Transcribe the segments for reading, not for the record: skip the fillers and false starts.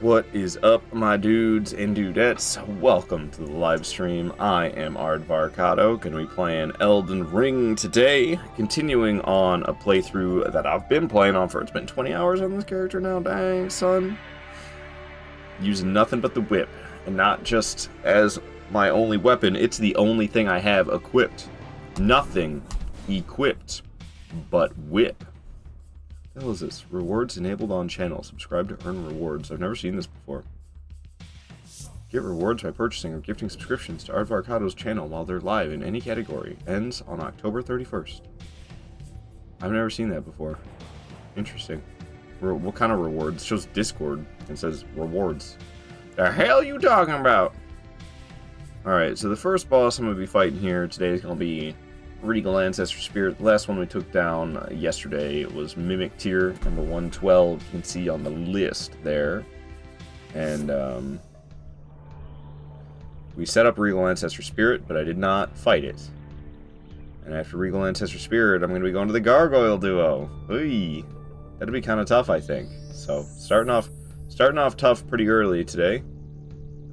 What is up, my dudes and dudettes? Welcome to the live stream. I am Aardvarkado, going to be playing Elden Ring today, continuing on a playthrough that I've been playing on for, it's been 20 hours on this character now, dang son. Using nothing but the whip, and not just as my only weapon, it's the only thing I have equipped. Nothing equipped but whip. What the hell is this? Rewards enabled on channel. Subscribe to earn rewards. I've never seen this before. Get rewards by purchasing or gifting subscriptions to Aardvarkado's channel while they're live in any category. Ends on October 31st. I've never seen that before. Interesting. What kind of rewards? It shows Discord and says rewards. The hell you talking about? Alright, so the first boss I'm going to be fighting here today is going to be Regal Ancestor Spirit. The last one we took down yesterday was Mimic Tier, number 112. You can see on the list there. And we set up Regal Ancestor Spirit, but I did not fight it. And after Regal Ancestor Spirit, I'm going to be going to the Gargoyle Duo. Oy. That'll be kind of tough, I think. So, starting off tough pretty early today.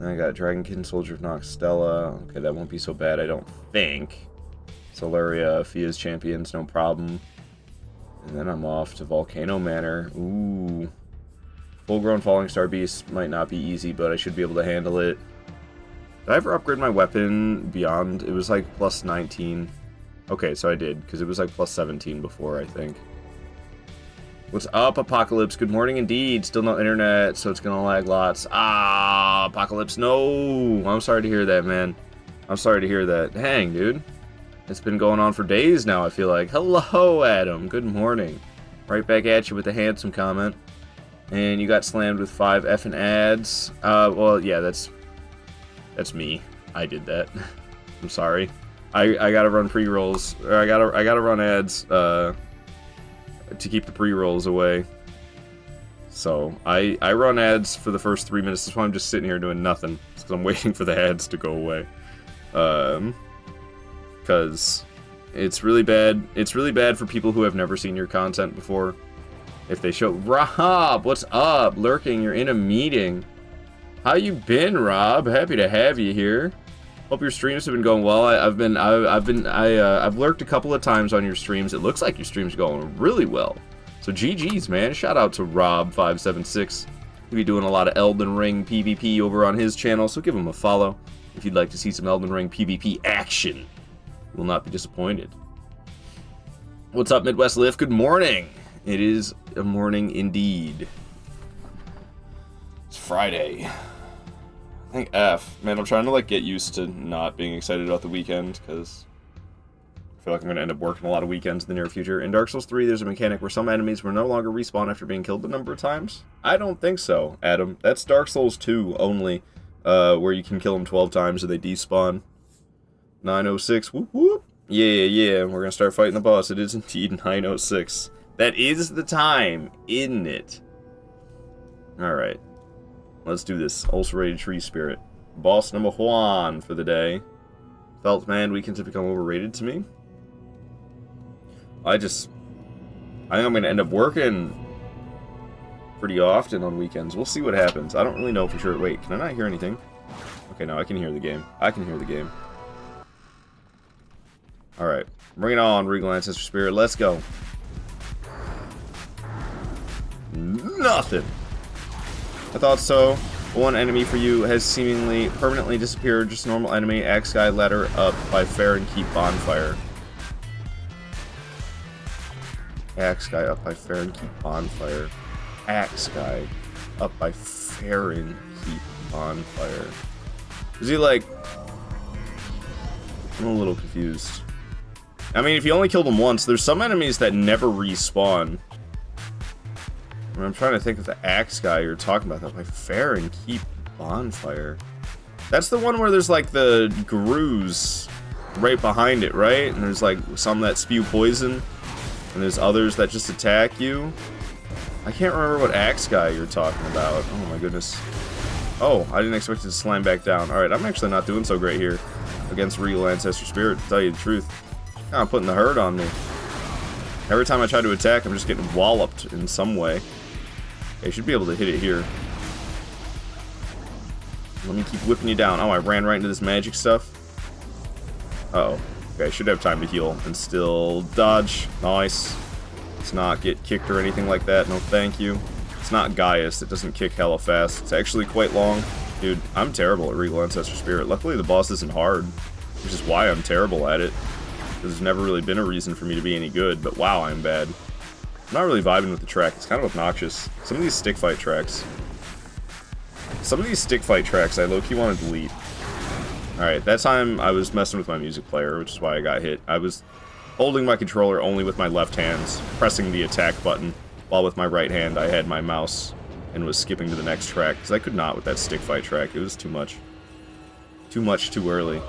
I got Dragonkin, Soldier of Noxtella. Okay, that won't be so bad, I don't think. Solaria, Fia's Champions, no problem. And then I'm off to Volcano Manor. Ooh. Full-grown Falling Star Beast might not be easy, but I should be able to handle it. Did I ever upgrade my weapon beyond? It was like plus 19. Okay, so I did, because it was like plus 17 before, I think. What's up, Apocalypse? Good morning indeed. Still no internet, so it's gonna lag lots. Ah, Apocalypse, no! I'm sorry to hear that, man. I'm sorry to hear that. Dang, dude. It's been going on for days now, I feel like. Hello, Adam. Good morning. Right back at you with a handsome comment. And you got slammed with 5 effing ads. Well, yeah, that's me. I did that. I'm sorry. I gotta run pre-rolls. Or I gotta run ads to keep the pre-rolls away. So I run ads for the first 3 minutes. That's why I'm just sitting here doing nothing. Because I'm waiting for the ads to go away. Because it's really bad. It's really bad for people who have never seen your content before. If they show Rob, what's up? Lurking, you're in a meeting. How you been, Rob? Happy to have you here. Hope your streams have been going well. I've lurked a couple of times on your streams. It looks like your stream's going really well. So GG's, man. Shout out to Rob576. He'll be doing a lot of Elden Ring PvP over on his channel, so give him a follow if you'd like to see some Elden Ring PvP action. You will not be disappointed. What's up, Midwest Lift? Good morning. It is a morning indeed. It's Friday. I think F. Man, I'm trying to like get used to not being excited about the weekend because I feel like I'm going to end up working a lot of weekends in the near future. In Dark Souls 3, there's a mechanic where some enemies will no longer respawn after being killed a number of times. I don't think so, Adam. That's Dark Souls 2 only, where you can kill them 12 times and they despawn. 906, whoop whoop. Yeah, we're gonna start fighting the boss. It is indeed 906. That is the time, isn't it? Alright. Let's do this. Ulcerated Tree Spirit. Boss number 1 for the day. Felt man weekends have become overrated to me. I think I'm gonna end up working pretty often on weekends. We'll see what happens. I don't really know for sure. Wait, can I not hear anything? Okay, no, I can hear the game. I can hear the game. Alright, bring it on, Regal Ancestor Spirit. Let's go. Nothing. I thought so. One enemy for you has seemingly permanently disappeared. Just a normal enemy. Axe Guy ladder up by Fair and Keep Bonfire. Axe Guy up by Fair and Keep Bonfire. Axe Guy up by Fair and Keep Bonfire. Is he like... I'm a little confused. I mean, if you only killed them once, there's some enemies that never respawn. I mean, I'm trying to think of the axe guy you're talking about. That by Fair and Keep Bonfire. That's the one where there's like the grooves right behind it, right? And there's like some that spew poison, and there's others that just attack you. I can't remember what axe guy you're talking about. Oh my goodness. Oh, I didn't expect it to slam back down. Alright, I'm actually not doing so great here against Regal Ancestor Spirit, to tell you the truth. Kind of putting the hurt on me. Every time I try to attack, I'm just getting walloped in some way. I should be able to hit it here. Let me keep whipping you down. Oh, I ran right into this magic stuff. Uh-oh. Okay, I should have time to heal and still dodge. Nice. Let's not get kicked or anything like that. No, thank you. It's not Gaius. It doesn't kick hella fast. It's actually quite long. Dude, I'm terrible at Regal Ancestor Spirit. Luckily, the boss isn't hard, which is why I'm terrible at it. There's never really been a reason for me to be any good, but wow, I'm bad. I'm not really vibing with the track. It's kind of obnoxious. Some of these stick fight tracks I low-key want to delete. Alright, that time I was messing with my music player, which is why I got hit. I was holding my controller only with my left hand, pressing the attack button, while with my right hand I had my mouse and was skipping to the next track, because I could not with that stick fight track. It was too much. Too much, too early.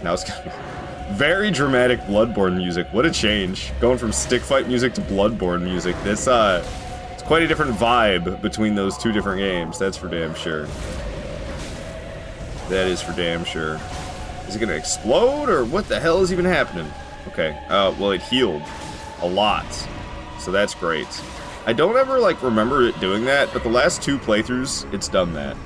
Now it's gonna be very dramatic Bloodborne music. What a change. Going from stick fight music to Bloodborne music. This, it's quite a different vibe between those two different games. That's for damn sure. That is for damn sure. Is it gonna explode, or what the hell is even happening? Okay, well, it healed a lot, so that's great. I don't ever, like, remember it doing that, but the last 2 playthroughs, it's done that.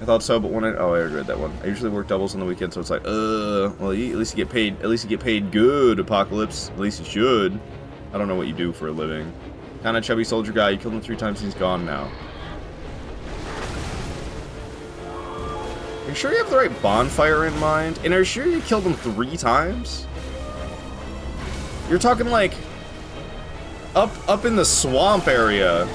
I thought so, but when I already read that one. I usually work doubles on the weekend, so it's like, well, at least you get paid good, Apocalypse. At least you should. I don't know what you do for a living. Kinda chubby soldier guy, you killed him 3 times and he's gone now. Are you sure you have the right bonfire in mind? And are you sure you killed him 3 times? You're talking like up in the swamp area.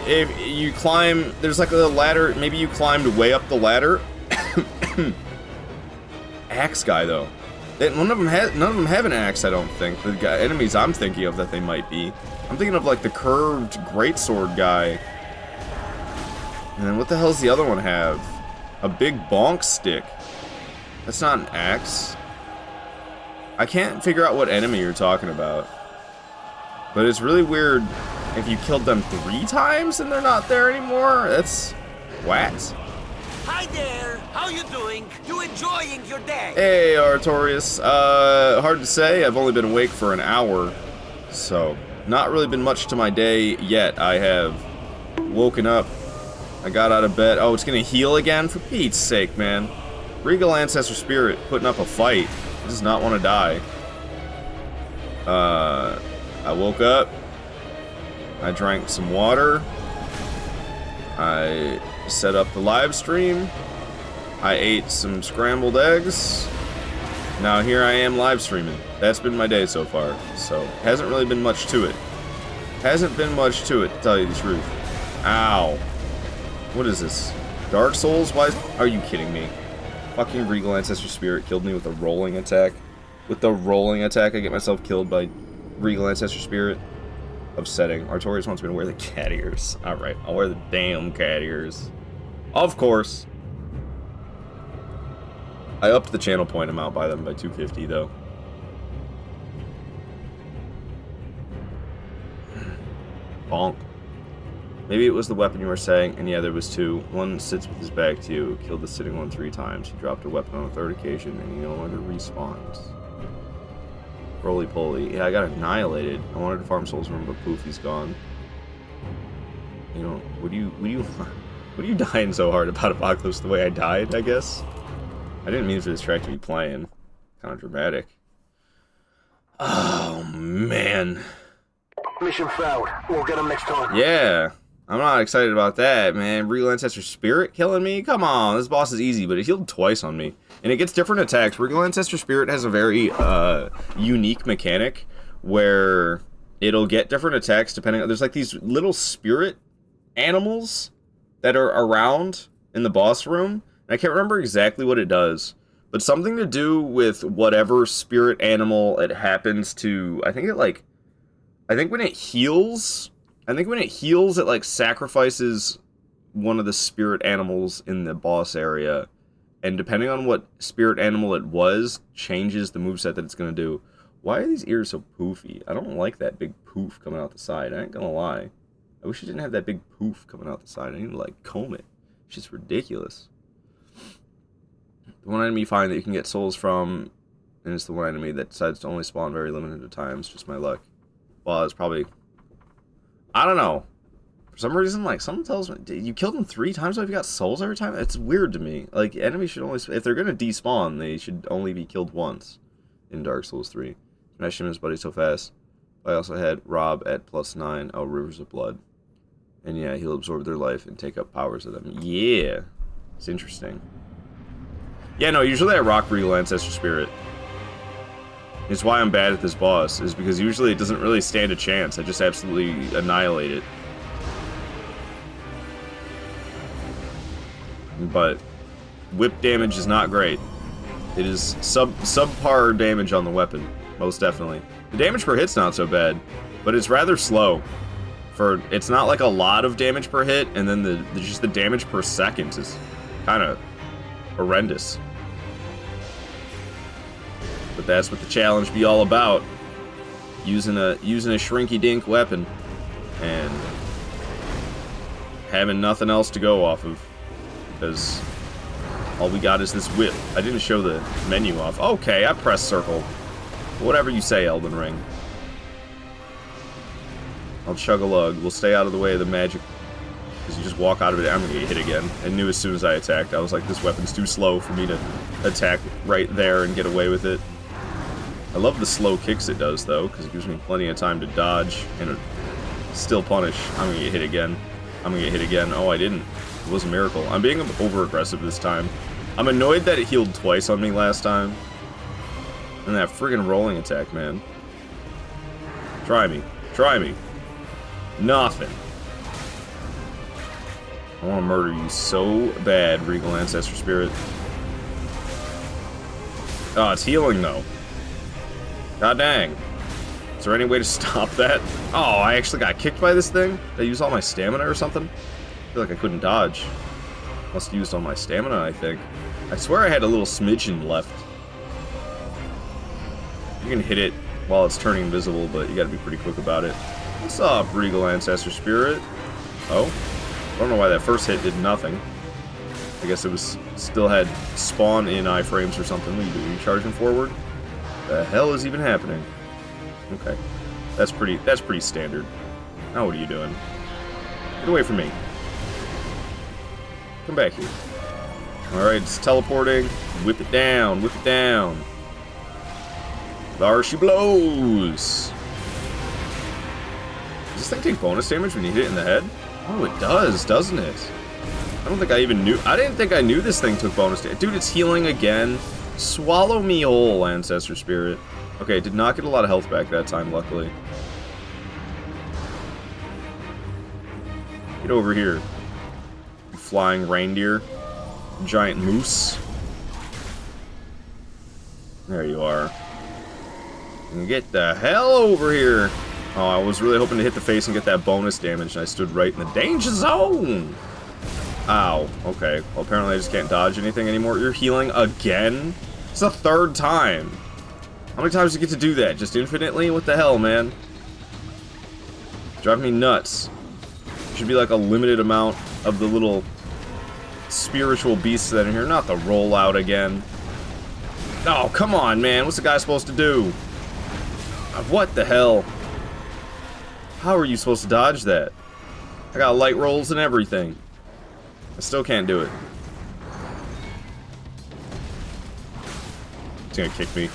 If you climb, there's like a ladder. Maybe you climbed way up the ladder. Axe guy though. None of them have an axe. I don't think the enemies I'm thinking of that they might be. I'm thinking of like the curved greatsword guy. And then what the hell's the other one have? A big bonk stick. That's not an axe. I can't figure out what enemy you're talking about. But it's really weird if you killed them 3 times and they're not there anymore. That's whack. Hi there. How you doing? You enjoying your day? Hey, Artorias. Hard to say. I've only been awake for an hour. So, not really been much to my day yet. I have woken up. I got out of bed. Oh, it's gonna heal again? For Pete's sake, man. Regal Ancestor Spirit putting up a fight. He does not want to die. I woke up. I drank some water. I set up the live stream. I ate some scrambled eggs. Now here I am live streaming. That's been my day so far. So, hasn't really been much to it. Hasn't been much to it, to tell you the truth. Ow. What is this? Dark Souls? Why are you kidding me? Fucking Regal Ancestor Spirit killed me with a rolling attack. With the rolling attack, I get myself killed by Regal Ancestor Spirit. Upsetting. Artorias wants me to wear the cat ears. Alright, I'll wear the damn cat ears. Of course. I upped the channel point amount by them by 250 though. Bonk. Maybe it was the weapon you were saying, and yeah, there was 2. One sits with his back to you, killed the sitting one 3 times. He dropped a weapon on a 3rd occasion, and he no longer respawns. Roly poly. Yeah, I got annihilated. I wanted to farm souls from him, but poof, he's gone. You know, what are you dying so hard about, Apocalypse, the way I died, I guess? I didn't mean for this track to be playing. Kind of dramatic. Oh, man. Mission failed. We'll get him next time. Yeah. I'm not excited about that, man. Regal Ancestor Spirit killing me? Come on, this boss is easy, but it healed twice on me. And it gets different attacks. Regal Ancestor Spirit has a very unique mechanic where it'll get different attacks depending on... There's like these little spirit animals that are around in the boss room. And I can't remember exactly what it does, but something to do with whatever spirit animal it happens to... I think when it heals... it, like, sacrifices one of the spirit animals in the boss area. And depending on what spirit animal it was, changes the moveset that it's going to do. Why are these ears so poofy? I don't like that big poof coming out the side. I ain't gonna lie. I wish it didn't have that big poof coming out the side. I need to, like, comb it. It's just ridiculous. The one enemy you find that you can get souls from, and it's the one enemy that decides to only spawn very limited times. Just my luck. Well, it's probably... I don't know. For some reason, like, someone tells me, you killed him 3 times, but you got souls every time? It's weird to me. Like, enemies should only, if they're gonna despawn, they should only be killed once in Dark Souls 3. Smash him and his buddy so fast. I also had Rob at +9. Oh, Rivers of Blood. And yeah, he'll absorb their life and take up powers of them. Yeah. It's interesting. Yeah, no, usually I rock Regal Ancestor Spirit. It's why I'm bad at this boss, is because usually it doesn't really stand a chance. I just absolutely annihilate it. But whip damage is not great. It is subpar damage on the weapon, most definitely. The damage per hit's not so bad, but it's rather slow. It's not like a lot of damage per hit, and then just the damage per second is kind of horrendous. But that's what the challenge be all about. Using a shrinky-dink weapon and having nothing else to go off of. Because all we got is this whip. I didn't show the menu off. Okay, I pressed circle. Whatever you say, Elden Ring. I'll chug a lug. We'll stay out of the way of the magic. Because you just walk out of it, I'm going to get hit again. I knew as soon as I attacked, I was like, this weapon's too slow for me to attack right there and get away with it. I love the slow kicks it does, though, because it gives me plenty of time to dodge and still punish. I'm going to get hit again. I'm going to get hit again. Oh, I didn't. It was a miracle. I'm being over-aggressive this time. I'm annoyed that it healed twice on me last time. And that friggin' rolling attack, man. Try me. Try me. Nothing. I want to murder you so bad, Regal Ancestor Spirit. Oh, it's healing, though. God dang. Is there any way to stop that? Oh, I actually got kicked by this thing? Did I use all my stamina or something? I feel like I couldn't dodge. Must have used all my stamina, I think. I swear I had a little smidgen left. You can hit it while it's turning invisible, but you gotta be pretty quick about it. What's up, Regal Ancestor Spirit? Oh. I don't know why that first hit did nothing. I guess it was still had spawn in iframes or something. What are you doing? Are you charging forward? The hell is even happening? Okay. That's pretty standard. Now what are you doing? Get away from me. Come back here. Alright, it's teleporting. Whip it down. Whip it down. There she blows. Does this thing take bonus damage when you hit it in the head? Oh, it does, doesn't it? I don't think I even knew. I didn't think I knew this thing took bonus damage. Dude, it's healing again. Swallow me whole, Ancestor Spirit. Okay, did not get a lot of health back that time, luckily. Get over here. You flying reindeer. Giant moose. There you are. And get the hell over here. Oh, I was really hoping to hit the face and get that bonus damage, and I stood right in the danger zone. Ow. Okay. Well, apparently I just can't dodge anything anymore. You're healing again? It's the 3rd time. How many times do you get to do that? Just infinitely? What the hell, man? Driving me nuts. There should be like a limited amount of the little spiritual beasts that are in here. Not the rollout again. Oh, come on, man. What's the guy supposed to do? What the hell? How are you supposed to dodge that? I got light rolls and everything. I still can't do it. It's gonna kick me.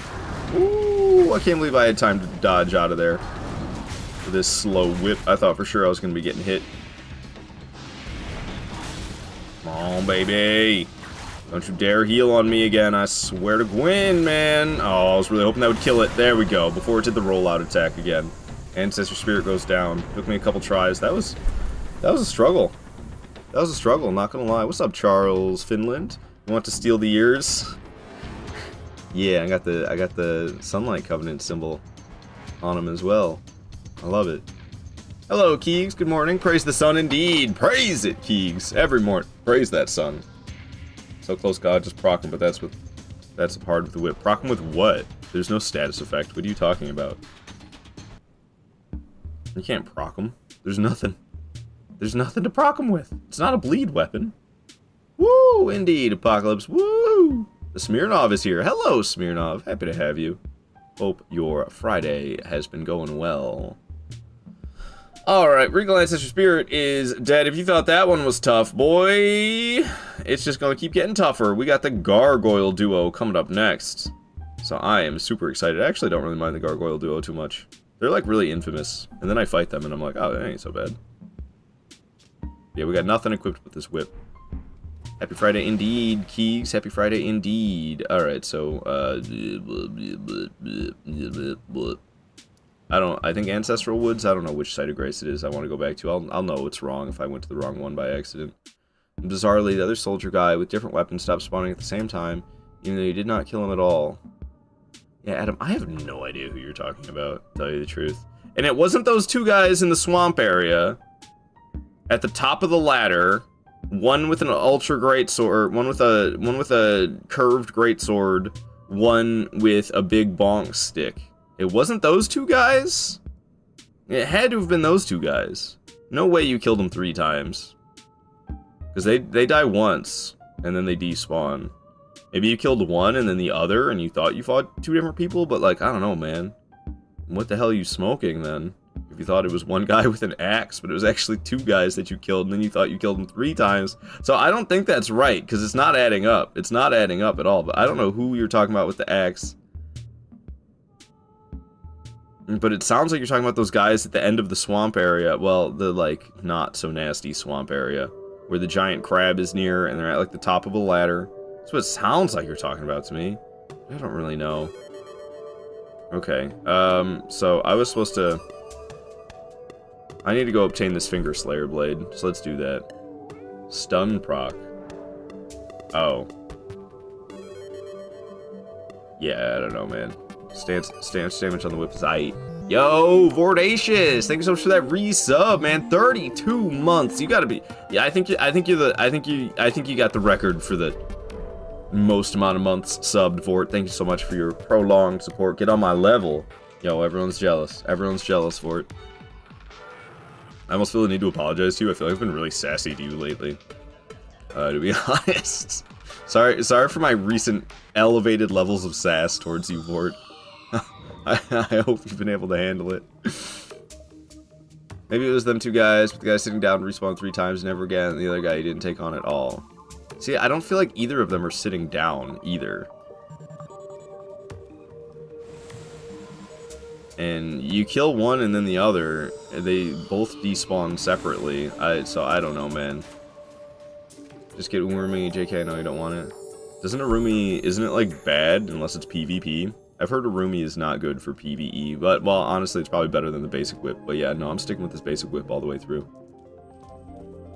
Ooh, I can't believe I had time to dodge out of there. For this slow whip. I thought for sure I was gonna be getting hit. Come on, baby. Don't you dare heal on me again. I swear to Gwyn, man. Oh, I was really hoping that would kill it. There we go. Before it did the rollout attack again. Ancestor Spirit goes down. Took me a couple tries. That was a struggle. That was a struggle, not gonna lie. What's up, Charles Finland? You want to steal the ears? Yeah, I got the Sunlight Covenant symbol on him as well. I love it. Hello, Keegs. Good morning. Praise the sun indeed. Praise it, Keegs. Every morning. Praise that sun. So close, God. Just proc him, but that's hard with the whip. Proc him with what? There's no status effect. What are you talking about? You can't proc him. There's nothing. There's nothing to proc him with. It's not a bleed weapon. Woo! Indeed, Apocalypse. Woo! The Smirnov is here. Hello, Smirnov. Happy to have you. Hope your Friday has been going well. Alright, Regal Ancestor Spirit is dead. If you thought that one was tough, boy, it's just gonna keep getting tougher. We got the Gargoyle Duo coming up next. So I am super excited. I actually don't really mind the Gargoyle Duo too much. They're like really infamous. And then I fight them and I'm like, oh, that ain't so bad. Yeah, we got nothing equipped with this whip. Happy Friday indeed, Keegs. Happy Friday indeed. Alright, so, I think Ancestral Woods, I don't know which site of grace it is I want to go back to. I'll know it's wrong if I went to the wrong one by accident. And bizarrely, the other soldier guy with different weapons stopped spawning at the same time, even though you did not kill him at all. Yeah, Adam, I have no idea who you're talking about, to tell you the truth. And it wasn't those two guys in the swamp area, at the top of the ladder, one with an ultra great sword, one with a curved great sword, one with a big bonk stick. It wasn't those two guys? It had to have been those two guys. No way you killed them 3 times. Because they die once, and then they despawn. Maybe you killed one and then the other, and you thought you fought 2 different people, but like, I don't know, man. What the hell are you smoking, then? If you thought it was one guy with an axe, but it was actually 2 guys that you killed, and then you thought you killed them 3 times. So I don't think that's right, because it's not adding up. It's not adding up at all, but I don't know who you're talking about with the axe. But it sounds like you're talking about those guys at the end of the swamp area. Well, the, like, not so nasty swamp area. Where the giant crab is near, and they're at, like, the top of a ladder. That's what it sounds like you're talking about to me. I don't really know. Okay, so I was supposed to... I need to go obtain this Finger Slayer Blade, so let's do that. Stun proc. Oh. Yeah, I don't know, man. Stance damage on the whip is aight. Yo, Vordacious! Thank you so much for that resub, man. 32 months. You gotta be. Yeah, I think you got the record for the most amount of months subbed, Vort. Thank you so much for your prolonged support. Get on my level. Yo, everyone's jealous. Everyone's jealous, Vort. I almost feel the need to apologize to you. I feel like I've been really sassy to you lately. To be honest. Sorry for my recent elevated levels of sass towards you, Vort. I hope you've been able to handle it. Maybe it was them 2 guys, but the guy sitting down respawned 3 times never again, and the other guy he didn't take on at all. See, I don't feel like either of them are sitting down, either. And you kill one and then the other, they both despawn separately. So I don't know, man. Just get Urumi, JK, no, you don't want it. Isn't it like bad unless it's PvP? I've heard Urumi is not good for PvE, but, well, honestly, it's probably better than the basic whip. But yeah, no, I'm sticking with this basic whip all the way through.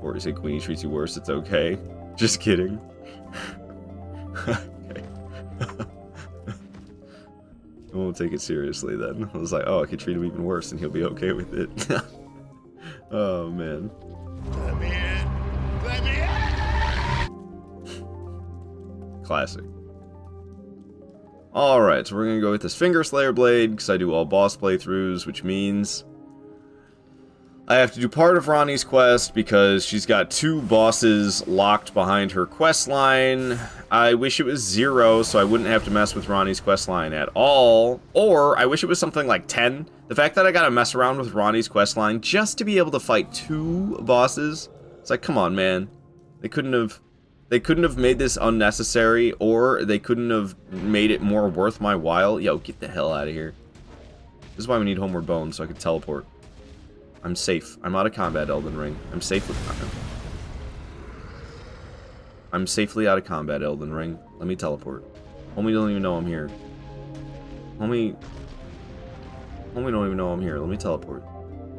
Or you say Queenie treats you worse, it's okay. Just kidding. Okay. I won't take it seriously then. I was like, oh, I could treat him even worse and he'll be okay with it. Oh, man. Let me in! Let me in! Classic. Alright, so we're gonna go with this Finger Slayer Blade, because I do all boss playthroughs, which means I have to do part of Ronnie's quest, because she's got 2 bosses locked behind her quest line. I wish it was 0, so I wouldn't have to mess with Ronnie's quest line at all. Or, I wish it was something like 10. The fact that I gotta mess around with Ronnie's quest line just to be able to fight 2 bosses, it's like, come on, man. They couldn't have made this unnecessary, or they couldn't have made it more worth my while. Yo, get the hell out of here. This is why we need Homeward Bones, so I can teleport. I'm safe. I'm out of combat, Elden Ring. I'm safe with time. I'm safely out of combat, Elden Ring. Let me teleport. Homie don't even know I'm here. Homie don't even know I'm here. Let me teleport.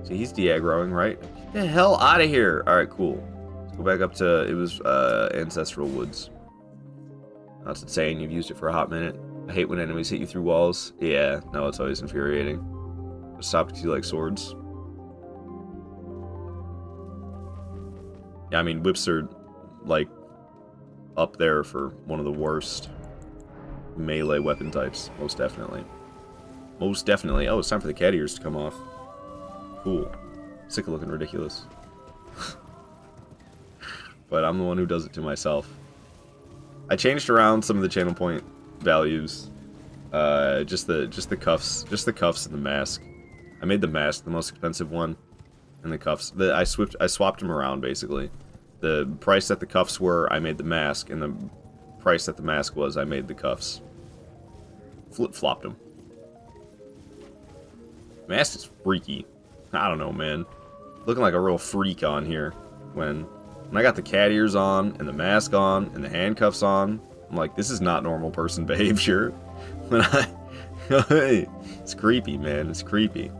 See, he's de-aggroing, right? Get the hell out of here. Alright, cool. Go back up to, it was, Ancestral Woods. That's insane, you've used it for a hot minute. I hate when enemies hit you through walls. Yeah, no, it's always infuriating. Stop because you like swords. Yeah, I mean, whips are, like, up there for one of the worst melee weapon types, most definitely. Most definitely. Oh, it's time for the cat ears to come off. Cool. Sick of looking ridiculous. But I'm the one who does it to myself. I changed around some of the channel point values. Just the cuffs and the mask. I made the mask the most expensive one. and the cuffs. I swapped them around, basically. The price that the cuffs were, I made the mask, and the price that the mask was, I made the cuffs. Flip-flopped them. Mask is freaky. I don't know, man. Looking like a real freak on here. When I got the cat ears on, and the mask on, and the handcuffs on, I'm like, this is not normal person behavior. When it's creepy, man. It's creepy.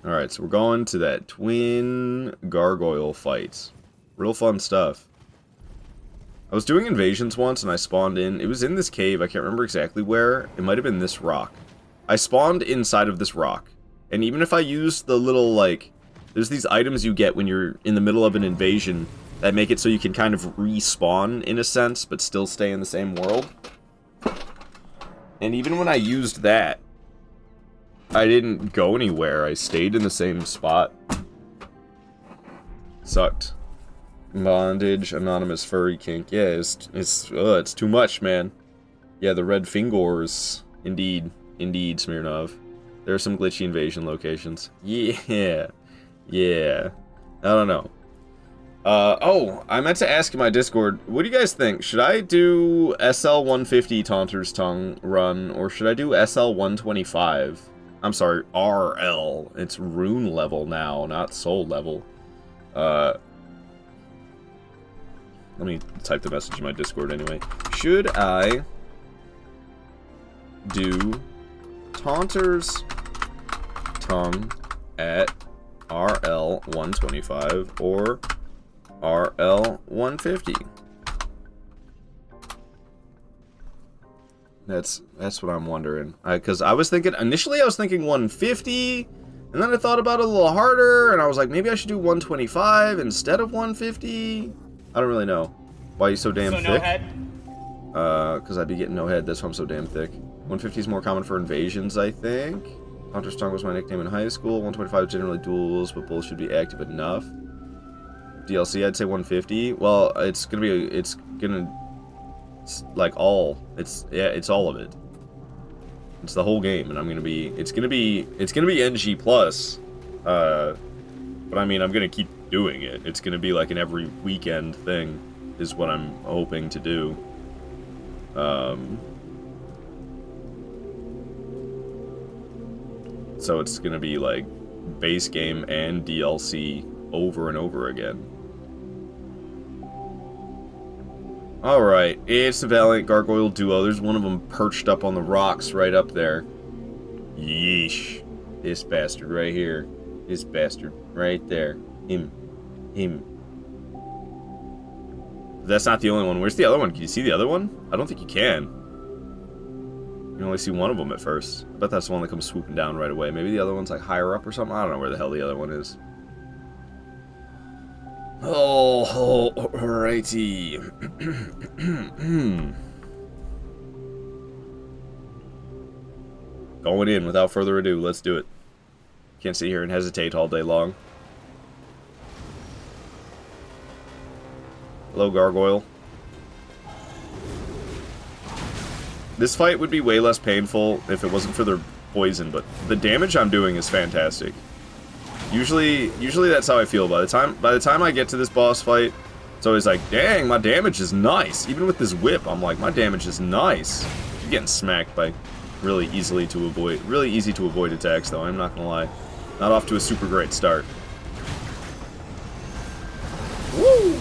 Alright, so we're going to that twin gargoyle fight. Real fun stuff. I was doing invasions once, and I spawned in. It was in this cave. I can't remember exactly where. It might have been this rock. I spawned inside of this rock. And even if I use the little, like... There's these items you get when you're in the middle of an invasion that make it so you can kind of respawn, in a sense, but still stay in the same world. And even when I used that, I didn't go anywhere. I stayed in the same spot. Sucked. Bondage, anonymous furry kink. Yeah, it's too much, man. Yeah, the red fingers. Indeed. Indeed, Smirnov. There are some glitchy invasion locations. Yeah. Yeah. I don't know. Oh, I meant to ask in my Discord, what do you guys think? Should I do SL-150 Taunter's Tongue run, or should I do SL-125? I'm sorry, RL. It's rune level now, not soul level. Let me type the message in my Discord anyway. Should I do Taunter's Tongue at RL 125 or RL 150? That's what I'm wondering. Because I was thinking, initially I was thinking 150, and then I thought about it a little harder, and I was like, maybe I should do 125 instead of 150. I don't really know. Why are you so damn thick? No head? Because I'd be getting no head, that's why I'm so damn thick. 150 is more common for invasions, I think. Hunter's Tongue was my nickname in high school. 125 is generally duels, but both should be active enough. DLC, I'd say 150. Well, it's like all. It's all of it. It's the whole game, and it's gonna be NG plus. But I mean, I'm gonna keep doing it. It's gonna be like an every weekend thing, is what I'm hoping to do. So it's gonna be like base game and DLC over and over again. Alright, it's the Valiant Gargoyle Duo. There's one of them perched up on the rocks right up there. Yeesh. This bastard right here. This bastard right there. Him. That's not the only one. Where's the other one? Can you see the other one? I don't think you can. You can only see one of them at first. I bet that's the one that comes swooping down right away. Maybe the other one's like higher up or something. I don't know where the hell the other one is. Oh, alrighty. Going in without further ado. Let's do it. Can't sit here and hesitate all day long. Hello, Gargoyle. This fight would be way less painful if it wasn't for their poison, but the damage I'm doing is fantastic. Usually that's how I feel. By the time I get to this boss fight, it's always like, dang, my damage is nice. Even with this whip, I'm like, my damage is nice. You're getting smacked by really easy to avoid attacks, though, I'm not gonna lie. Not off to a super great start. Woo!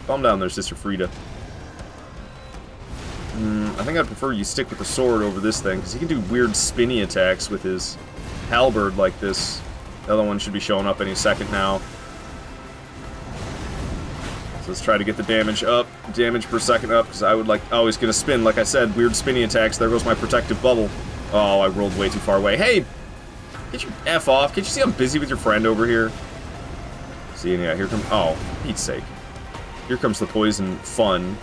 Calm down there, Sister Frida. I think I'd prefer you stick with the sword over this thing, because he can do weird spinny attacks with his halberd like this. The other one should be showing up any second now. So let's try to get the damage up. Damage per second up, because I would like... Oh, he's going to spin, like I said. Weird spinny attacks. There goes my protective bubble. Oh, I rolled way too far away. Hey! Get your F off. Can't you see I'm busy with your friend over here? See, yeah, here comes... Oh, for Pete's sake. Here comes the poison fun.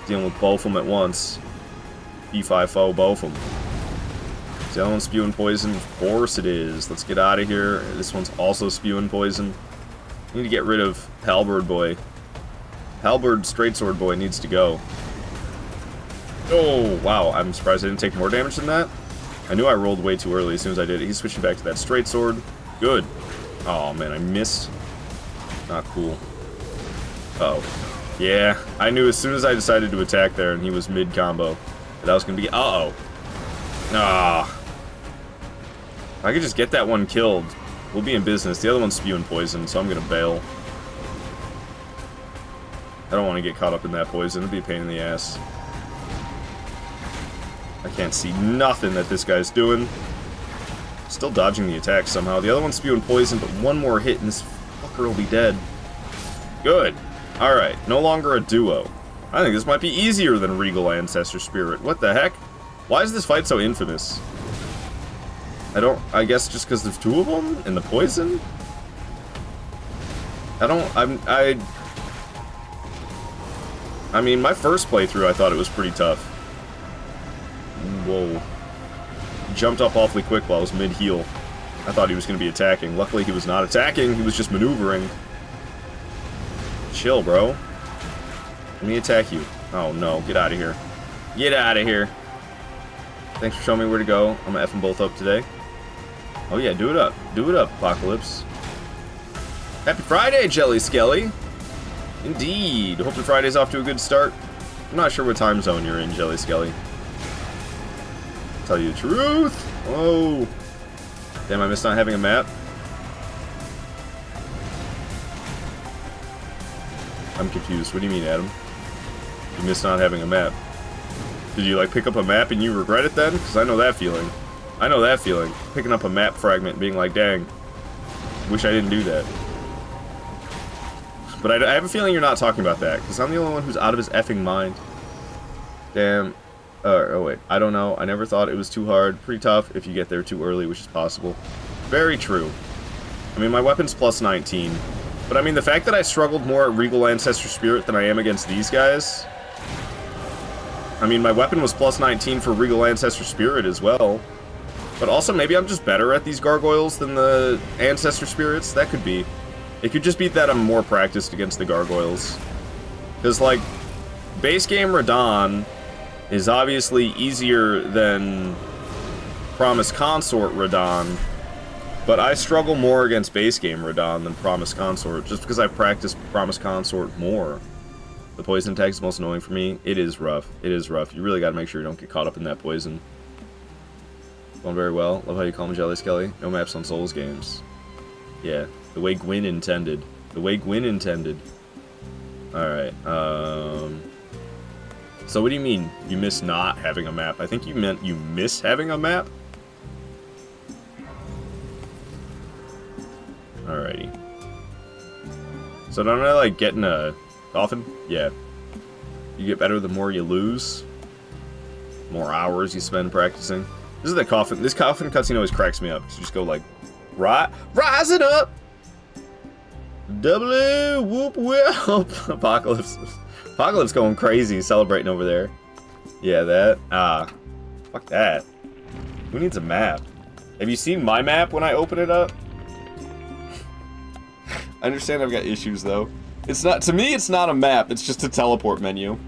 Dealing with both of them at once. P5-0, both of them. Is the other one spewing poison? Of course it is. Let's get out of here. This one's also spewing poison. I need to get rid of Halberd Boy. Halberd Straight Sword Boy needs to go. Oh, wow. I'm surprised I didn't take more damage than that. I knew I rolled way too early as soon as I did it. He's switching back to that Straight Sword. Good. Oh, man, I missed. Not cool. Uh-oh. Yeah, I knew as soon as I decided to attack there and he was mid-combo that I was going to be... Uh-oh. Ah. If I could just get that one killed, we'll be in business. The other one's spewing poison, so I'm going to bail. I don't want to get caught up in that poison. It'd be a pain in the ass. I can't see nothing that this guy's doing. Still dodging the attack somehow. The other one's spewing poison, but one more hit and this fucker will be dead. Good. Alright, no longer a duo. I think this might be easier than Regal Ancestor Spirit. What the heck? Why is this fight so infamous? I guess just because there's two of them? And the poison? I mean, my first playthrough, I thought it was pretty tough. Whoa. He jumped up awfully quick while I was mid-heal. I thought he was going to be attacking. Luckily, he was not attacking. He was just maneuvering. Chill, bro. Let me attack you. Oh, no. Get out of here. Get out of here. Thanks for showing me where to go. I'm going to F them both up today. Oh, yeah. Do it up. Do it up, Apocalypse. Happy Friday, Jelly Skelly. Indeed. Hope the Friday's off to a good start. I'm not sure what time zone you're in, Jelly Skelly. Tell you the truth. Whoa. Damn, I missed not having a map. I'm confused. What do you mean, Adam? You missed not having a map. Did you, like, pick up a map and you regret it then? Because I know that feeling. I know that feeling. Picking up a map fragment and being like, dang, wish I didn't do that. But I have a feeling you're not talking about that, because I'm the only one who's out of his effing mind. Damn. Oh, wait. I don't know. I never thought it was too hard. Pretty tough if you get there too early, which is possible. Very true. I mean, my weapon's plus 19. But, I mean, the fact that I struggled more at Regal Ancestor Spirit than I am against these guys... I mean, my weapon was plus 19 for Regal Ancestor Spirit as well. But also, maybe I'm just better at these gargoyles than the Ancestor Spirits. That could be. It could just be that I'm more practiced against the gargoyles. Because, like, base game Radon is obviously easier than Promise Consort Radon, but I struggle more against base game Radon than Promise Consort, just because I've practiced Promise Consort more. The poison tag is the most annoying for me. It is rough. It is rough. You really gotta make sure you don't get caught up in that poison. Going very well. Love how you call me Jelly Skelly. No maps on Souls games. Yeah. The way Gwyn intended. The way Gwyn intended. Alright, so what do you mean, you miss not having a map? I think you meant you miss having a map? Alrighty. So don't I, like, get in a coffin? Yeah. You get better the more you lose. More hours you spend practicing. This is the coffin. This coffin cutscene always cracks me up. So you just go like, rising up! W, whoop, whoop. Apocalypse. Apocalypse going crazy, celebrating over there. Yeah, that. Fuck that. Who needs a map? Have you seen my map when I open it up? I understand I've got issues, though. It's not, to me, it's not a map. It's just a teleport menu.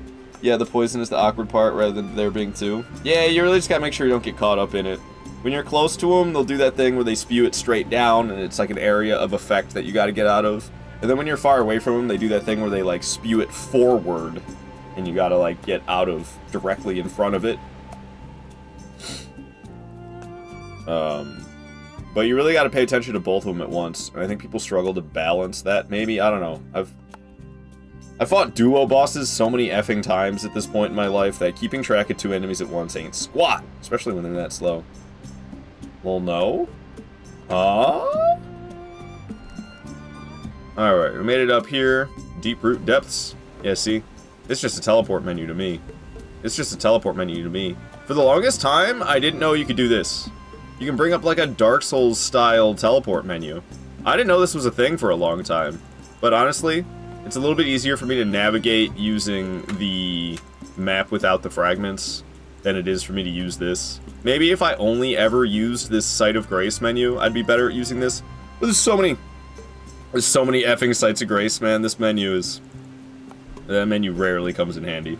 Yeah, the poison is the awkward part rather than there being two. Yeah, you really just gotta make sure you don't get caught up in it. When you're close to them, they'll do that thing where they spew it straight down, and it's like an area of effect that you gotta get out of. And then when you're far away from them, they do that thing where they, like, spew it forward, and you gotta, like, get out of directly in front of it. But you really gotta pay attention to both of them at once, and I think people struggle to balance that, maybe? I don't know. I've fought duo bosses so many effing times at this point in my life that keeping track of two enemies at once ain't squat, especially when they're that slow. Well, no. Alright, we made it up here. Deep root depths. Yeah, see? It's just a teleport menu to me. It's just a teleport menu to me. For the longest time, I didn't know you could do this. You can bring up like a Dark Souls style teleport menu. I didn't know this was a thing for a long time. But honestly, it's a little bit easier for me to navigate using the map without the fragments than it is for me to use this. Maybe if I only ever used this Site of Grace menu, I'd be better at using this. But there's so many effing Sites of Grace, man. This menu is... That menu rarely comes in handy.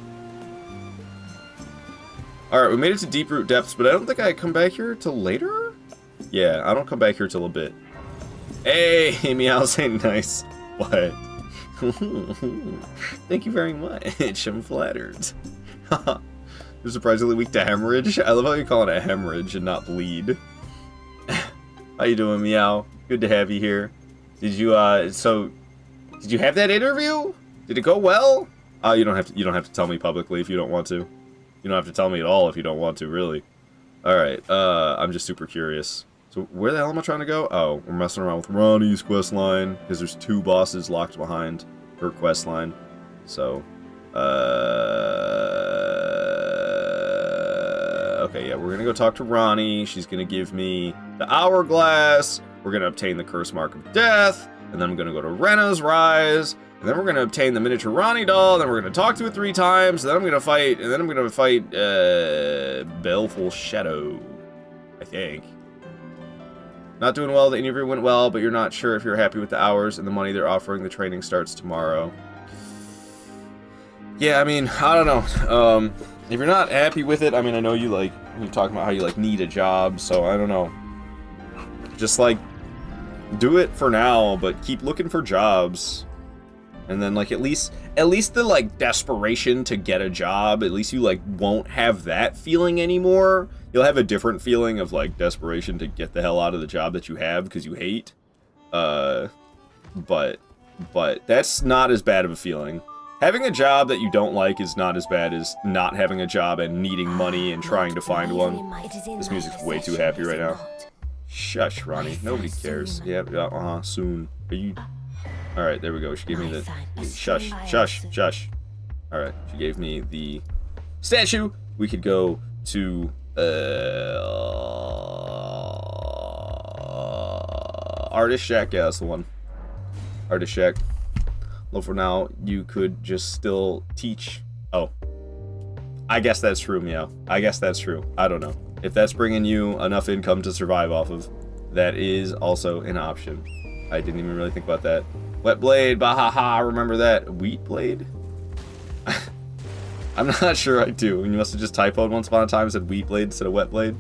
Alright, we made it to Deep Root Depths, but I don't think I come back here till later? Yeah, I don't come back here till a bit. Hey, meow, say nice. What? Thank you very much. I'm flattered. You're surprisingly weak to hemorrhage. I love how you call it a hemorrhage and not bleed. How you doing, meow? Good to have you here. Did you did you have that interview? Did it go well? You don't have to tell me publicly if you don't want to. You don't have to tell me at all if you don't want to, really. All right. I'm just super curious. So where the hell am I trying to go? Oh, we're messing around with Ronnie's quest line because there's 2 bosses locked behind her quest line. So, okay, yeah, we're gonna go talk to Ronnie. She's gonna give me the hourglass. We're gonna obtain the curse mark of death, and then I'm gonna go to Rena's Rise, and then we're gonna obtain the miniature Ronnie doll. Then we're gonna talk to it 3 times. And then I'm gonna fight, Baleful Shadow, I think. Not doing well. The interview went well, but you're not sure if you're happy with the hours and the money they're offering. The training starts tomorrow. Yeah, I mean, I don't know. If you're not happy with it, I mean, I know you're talking about how you need a job, so I don't know. Just do it for now, but keep looking for jobs. And then at least the desperation to get a job, at least you won't have that feeling anymore. You'll have a different feeling of desperation to get the hell out of the job that you have because you hate. But that's not as bad of a feeling. Having a job that you don't like is not as bad as not having a job and needing money and trying to find one. This music's way too happy right now. Shush, Ronnie. Nobody cares. Yeah, soon. Are you... Alright, there we go. She gave me the... Shush, shush, shush. Alright, she gave me the statue. We could go to... Artist Shack. Yeah, that's the one. Artist Shack. Well, for now, you could just still teach... Oh. I guess that's true, meow. I guess that's true. I don't know. If that's bringing you enough income to survive off of, that is also an option. I didn't even really think about that. Wet blade, bahaha, remember that. Wheat blade? I'm not sure I do. You must have just typoed once upon a time and said wheat blade instead of wet blade.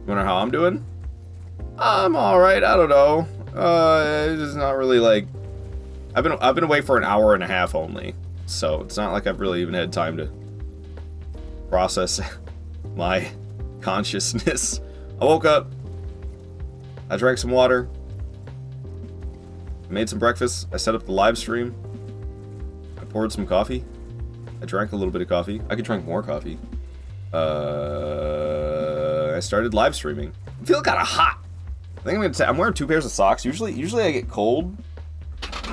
You wonder how I'm doing? I'm alright, I don't know. It's not really I've been away for an hour and a half only. So it's not like I've really even had time to process my consciousness. I woke up. I drank some water. I made some breakfast. I set up the live stream. I poured some coffee. I drank a little bit of coffee. I could drink more coffee. I started live streaming. I feel kind of hot. I think I'm wearing 2 pairs of socks. Usually I get cold.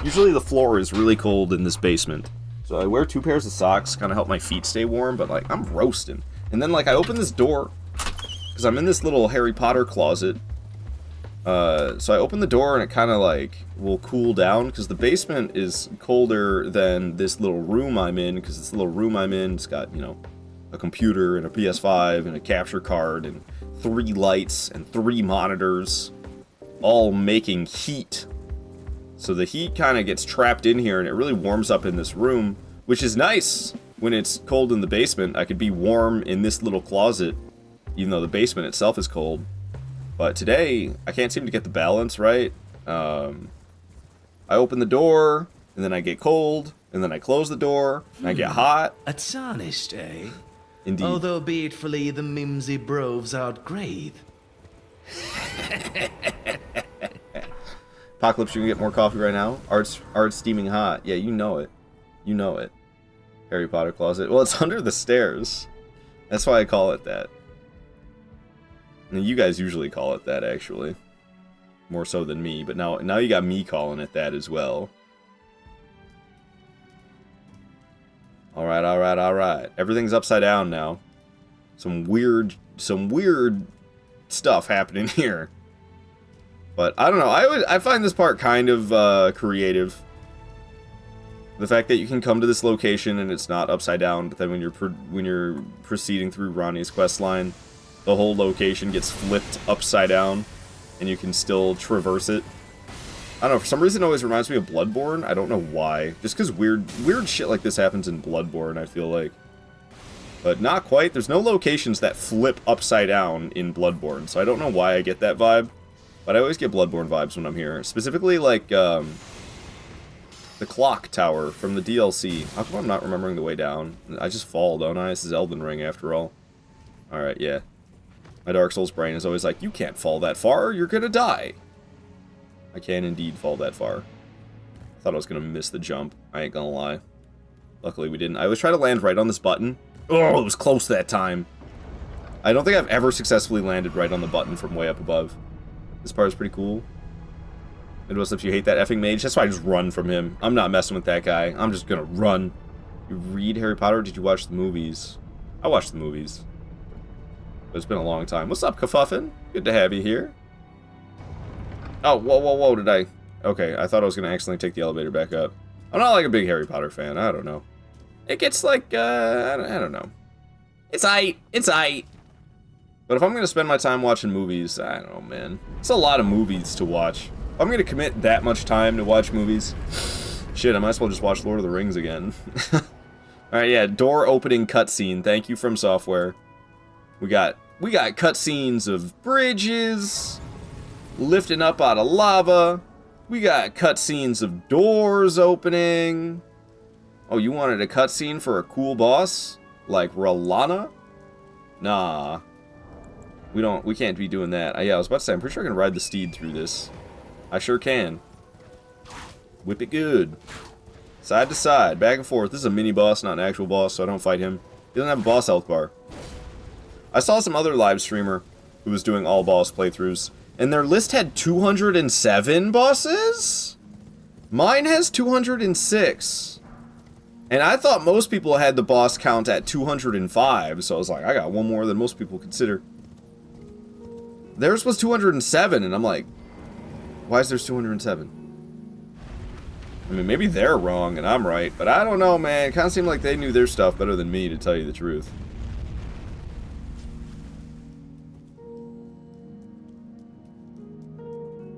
Usually the floor is really cold in this basement. So I wear 2 pairs of socks, kind of help my feet stay warm, but I'm roasting. And then I open this door, because I'm in this little Harry Potter closet. So I open the door and it kind of will cool down, because the basement is colder than this little room I'm in, because this little room I'm in, it's got, a computer and a PS5 and a capture card and 3 lights and 3 monitors, all making heat. So the heat kind of gets trapped in here and it really warms up in this room, which is nice when it's cold in the basement. I could be warm in this little closet, even though the basement itself is cold. But today, I can't seem to get the balance right. I open the door, and then I get cold, and then I close the door, and I get hot. A tarnished, eh? Indeed. Although beatfully the mimsy broves outgrave. Apocalypse, you can get more coffee right now. Art's steaming hot. Yeah, you know it. You know it. Harry Potter closet. Well, it's under the stairs. That's why I call it that. And you guys usually call it that, actually. More so than me, but now you got me calling it that as well. Alright, alright, alright. Everything's upside down now. Some weird stuff happening here. But I don't know. I find this part kind of creative. The fact that you can come to this location and it's not upside down, but then when you're proceeding through Ronnie's quest line, the whole location gets flipped upside down, and you can still traverse it. I don't know. For some reason, it always reminds me of Bloodborne. I don't know why. Just because weird shit like this happens in Bloodborne, I feel like. But not quite. There's no locations that flip upside down in Bloodborne, so I don't know why I get that vibe. But I always get Bloodborne vibes when I'm here. Specifically, like, the clock tower from the DLC. How come I'm not remembering the way down? I just fall, don't I? This is Elden Ring, after all. Alright, yeah. My Dark Souls brain is always like, you can't fall that far, you're gonna die. I can indeed fall that far. I thought I was gonna miss the jump. I ain't gonna lie. Luckily we didn't. I always try to land right on this button. Oh, it was close that time. I don't think I've ever successfully landed right on the button from way up above. This part is pretty cool. Midwest, if you hate that effing mage, that's why I just run from him. I'm not messing with that guy. I'm just gonna run. You read Harry Potter, or did you watch the movies? I watched the movies. But it's been a long time. What's up, Kafuffin? Good to have you here. Oh, whoa, did I... Okay, I thought I was gonna accidentally take the elevator back up. I'm not like a big Harry Potter fan, I don't know. It gets like, I don't know. It's aight. But if I'm gonna spend my time watching movies, I don't know, man. It's a lot of movies to watch. If I'm gonna commit that much time to watch movies, shit, I might as well just watch Lord of the Rings again. Alright, yeah, door opening cutscene. Thank you, From Software. We got cutscenes of bridges, lifting up out of lava. We got cutscenes of doors opening. Oh, you wanted a cutscene for a cool boss? Like Ralana? Nah. We can't be doing that. Yeah, I was about to say, I'm pretty sure I can ride the steed through this. I sure can. Whip it good. Side to side, back and forth. This is a mini boss, not an actual boss, so I don't fight him. He doesn't have a boss health bar. I saw some other live streamer who was doing all boss playthroughs, and their list had 207 bosses? Mine has 206. And I thought most people had the boss count at 205, so I was like, I got one more than most people consider. Theirs was 207, and I'm like, why is theirs 207? I mean, maybe they're wrong and I'm right, but I don't know, man. It kind of seemed like they knew their stuff better than me, to tell you the truth.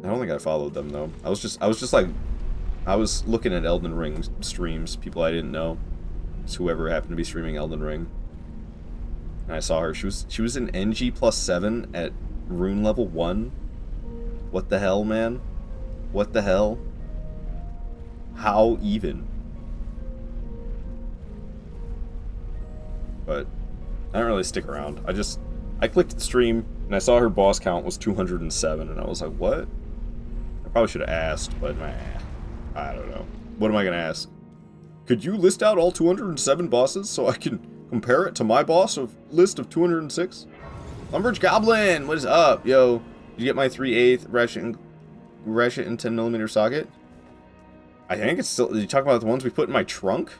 I don't think I followed them, though. I was just like, I was looking at Elden Ring streams, people I didn't know. It's whoever happened to be streaming Elden Ring. And I saw her. She was in NG +7 at rune level 1. What the hell, man? What the hell? How even? But I don't really stick around. I clicked the stream and I saw her boss count was 207 and I was like, what? I probably should have asked, but nah, I don't know. What am I gonna ask? Could you list out all 207 bosses so I can compare it to my boss list of 206? Lumbridge Goblin, what is up? Yo, did you get my 3/8 ratchet and 10mm socket? I think it's still... Did you talk about the ones we put in my trunk?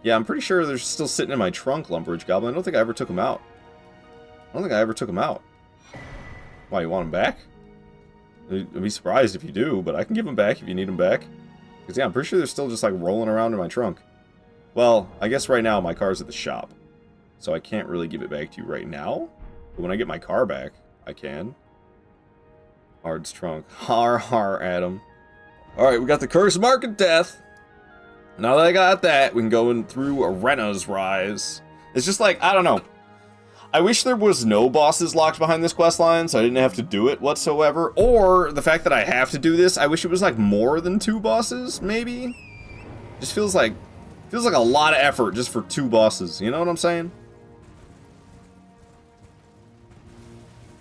Yeah, I'm pretty sure they're still sitting in my trunk, Lumbridge Goblin. I don't think I ever took them out. Why, you want them back? I'd be surprised if you do, but I can give them back if you need them back. Because, yeah, I'm pretty sure they're still just, like, rolling around in my trunk. Well, I guess right now my car's at the shop. So I can't really give it back to you right now. But when I get my car back, I can. Hard's trunk. Har, Adam. Alright, we got the Curse Mark of Death. Now that I got that, we can go in through Arena's Rise. It's just like, I don't know. I wish there was no bosses locked behind this questline, so I didn't have to do it whatsoever. Or, the fact that I have to do this, I wish it was like more than 2 bosses, maybe? Just feels like a lot of effort just for 2 bosses, you know what I'm saying?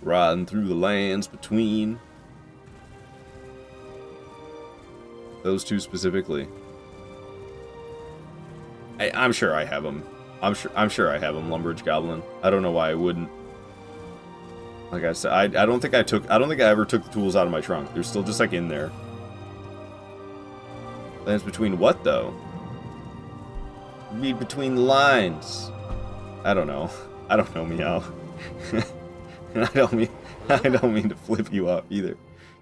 Riding through the lands between those 2 specifically. I'm sure I have them. I'm sure I have them, Lumbridge Goblin. I don't know why I wouldn't. Like I said, I don't think I ever took the tools out of my trunk. They're still just like in there. Lands between what though? Read between the lines. I don't know. I don't know, Meow. I don't mean to flip you off either.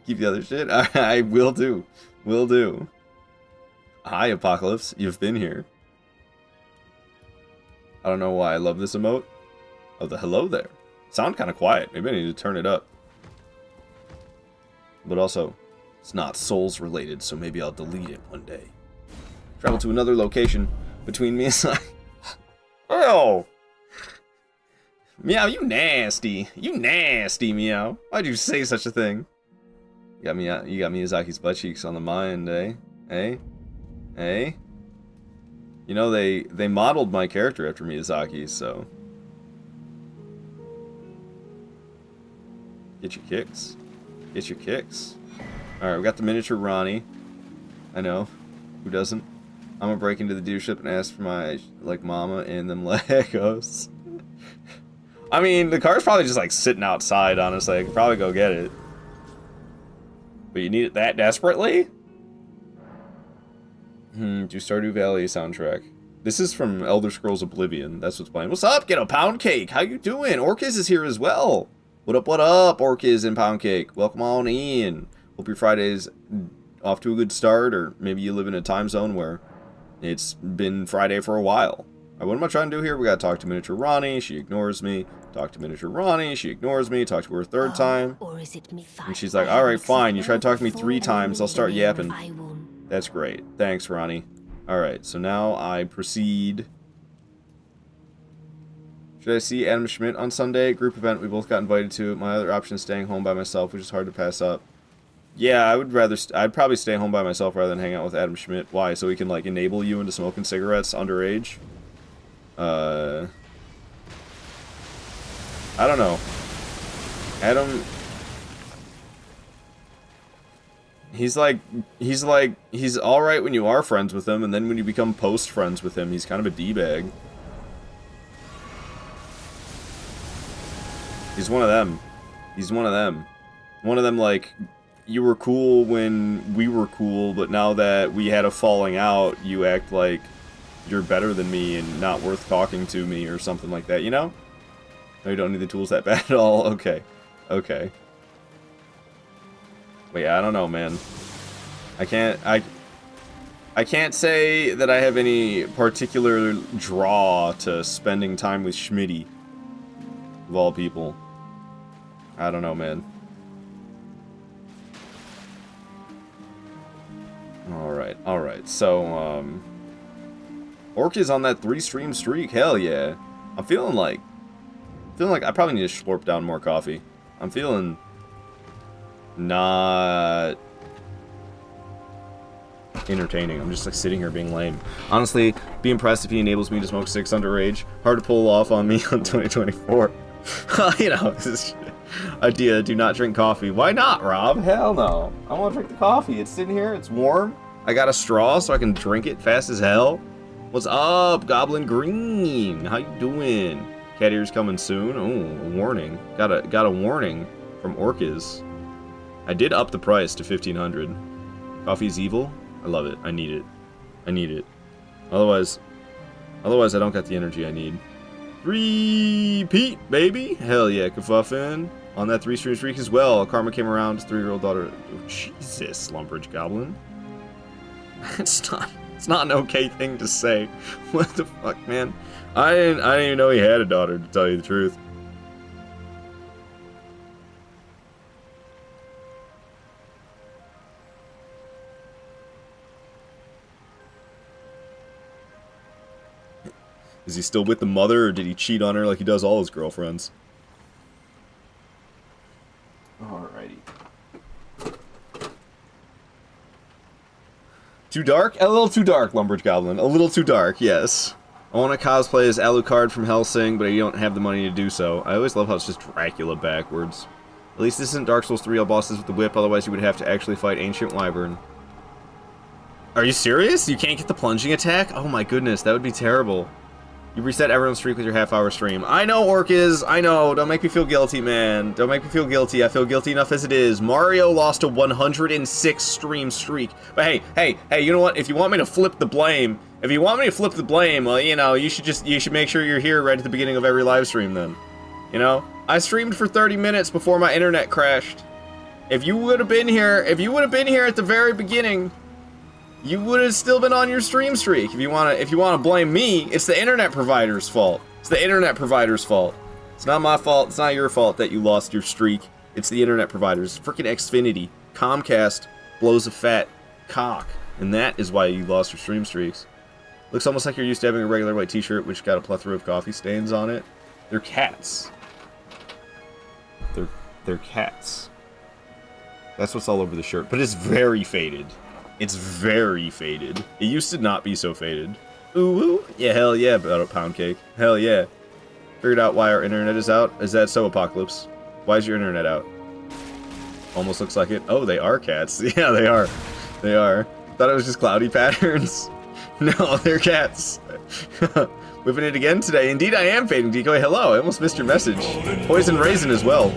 Keep the other shit. I will do. Will do. Hi, Apocalypse. You've been here. I don't know why I love this emote. Oh, the hello there. Sound kind of quiet. Maybe I need to turn it up. But also, it's not Souls related, so maybe I'll delete it one day. Travel to another location between me and Oh! Meow, you nasty. You nasty, Meow. Why'd you say such a thing? You got Miyazaki's butt cheeks on the mind, eh? Eh? Eh? You know, they modeled my character after Miyazaki, so... Get your kicks. Get your kicks. Alright, we got the miniature Ronnie. I know. Who doesn't? I'm gonna break into the dealership and ask for my, like, mama and them Legos. I mean, the car's probably just, like, sitting outside, honestly. I could probably go get it. But you need it that desperately? Do Stardew Valley soundtrack. This is from Elder Scrolls Oblivion. That's what's playing. What's up, Ghetto Pound Cake? How you doing? Orkiz is here as well. What up, Orkiz and Pound Cake? Welcome on in. Hope your Friday's off to a good start, or maybe you live in a time zone where it's been Friday for a while. Right, what am I trying to do here? We gotta talk to Miniature Ronnie. She ignores me. Talk to Miniature Ronnie. She ignores me. Talk to her a third time. Or is it me And she's like, alright, fine. You try to talk to me 3 times, I'll start yapping. That's great. Thanks, Ronnie. Alright, so now I proceed. Should I see Adam Schmidt on Sunday? Group event we both got invited to. My other option is staying home by myself, which is hard to pass up. Yeah, I'd probably stay home by myself rather than hang out with Adam Schmidt. Why? So he can, like, enable you into smoking cigarettes underage? I don't know. Adam... He's alright when you are friends with him, and then when you become post-friends with him, he's kind of a D-bag. He's one of them. He's one of them. One of them, like, you were cool when we were cool, but now that we had a falling out, you act like you're better than me and not worth talking to me or something like that, you know? No, you don't need the tools that bad at all? Okay. Okay. But yeah, I don't know, man. I can't say that I have any particular draw to spending time with Schmitty, of all people. I don't know, man. Alright, so, Orc is on that 3-stream streak, hell yeah. I'm feeling like I probably need to slurp down more coffee. I'm feeling not entertaining. I'm just like sitting here being lame. Honestly, be impressed if he enables me to smoke 6 underage. Hard to pull off on me on 2024. You know, this idea, do not drink coffee. Why not, Rob? Hell no. I want to drink the coffee. It's sitting here, it's warm. I got a straw so I can drink it fast as hell. What's up, Goblin Green? How you doing? Cat ears coming soon. Oh, a warning. Got a warning from Orkiz. I did up the price to 1,500. Coffee's evil. I love it. I need it. I need it. Otherwise I don't got the energy I need. Repeat, baby. Hell yeah, Kafuffin. On that 3-stream streak as well. Karma came around. His 3-year-old daughter. Oh, Jesus, Lumbridge Goblin. It's not an okay thing to say. What the fuck, man? I didn't even know he had a daughter, to tell you the truth. Is he still with the mother, or did he cheat on her like he does all his girlfriends? Alrighty. Too dark? A little too dark, Lumbridge Goblin. A little too dark, yes. I want to cosplay as Alucard from Hellsing, but I don't have the money to do so. I always love how it's just Dracula backwards. At least this isn't Dark Souls 3 all bosses with the whip, otherwise you would have to actually fight Ancient Wyvern. Are you serious? You can't get the plunging attack? Oh my goodness, that would be terrible. You reset everyone's streak with your half-hour stream. I know, Orkiz. I know. Don't make me feel guilty, man. Don't make me feel guilty. I feel guilty enough as it is. Mario lost a 106 stream streak. But hey, you know what? If you want me to flip the blame, well, you know, you should make sure you're here right at the beginning of every live stream then. You know? I streamed for 30 minutes before my internet crashed. If you would have been here at the very beginning, you would have still been on your stream streak. If you wanna blame me, it's the internet provider's fault. It's the internet provider's fault. It's not my fault. It's not your fault that you lost your streak. It's the internet provider's. Freaking Xfinity, Comcast blows a fat cock, and that is why you lost your stream streaks. Looks almost like you're used to having a regular white t-shirt, which got a plethora of coffee stains on it. They're cats. They're cats. That's what's all over the shirt. But it's very faded. It's very faded. It used to not be so faded. Ooh, ooh. Yeah, hell yeah, pound cake. Hell yeah. Figured out why our internet is out. Is that so, Apocalypse? Why is your internet out? Almost looks like it. Oh, they are cats. Yeah, they are. They are. Thought it was just cloudy patterns. No, they're cats. Whipping it again today. Indeed, I am Fading Decoy. Hello, I almost missed your message. Poison Raisin as well.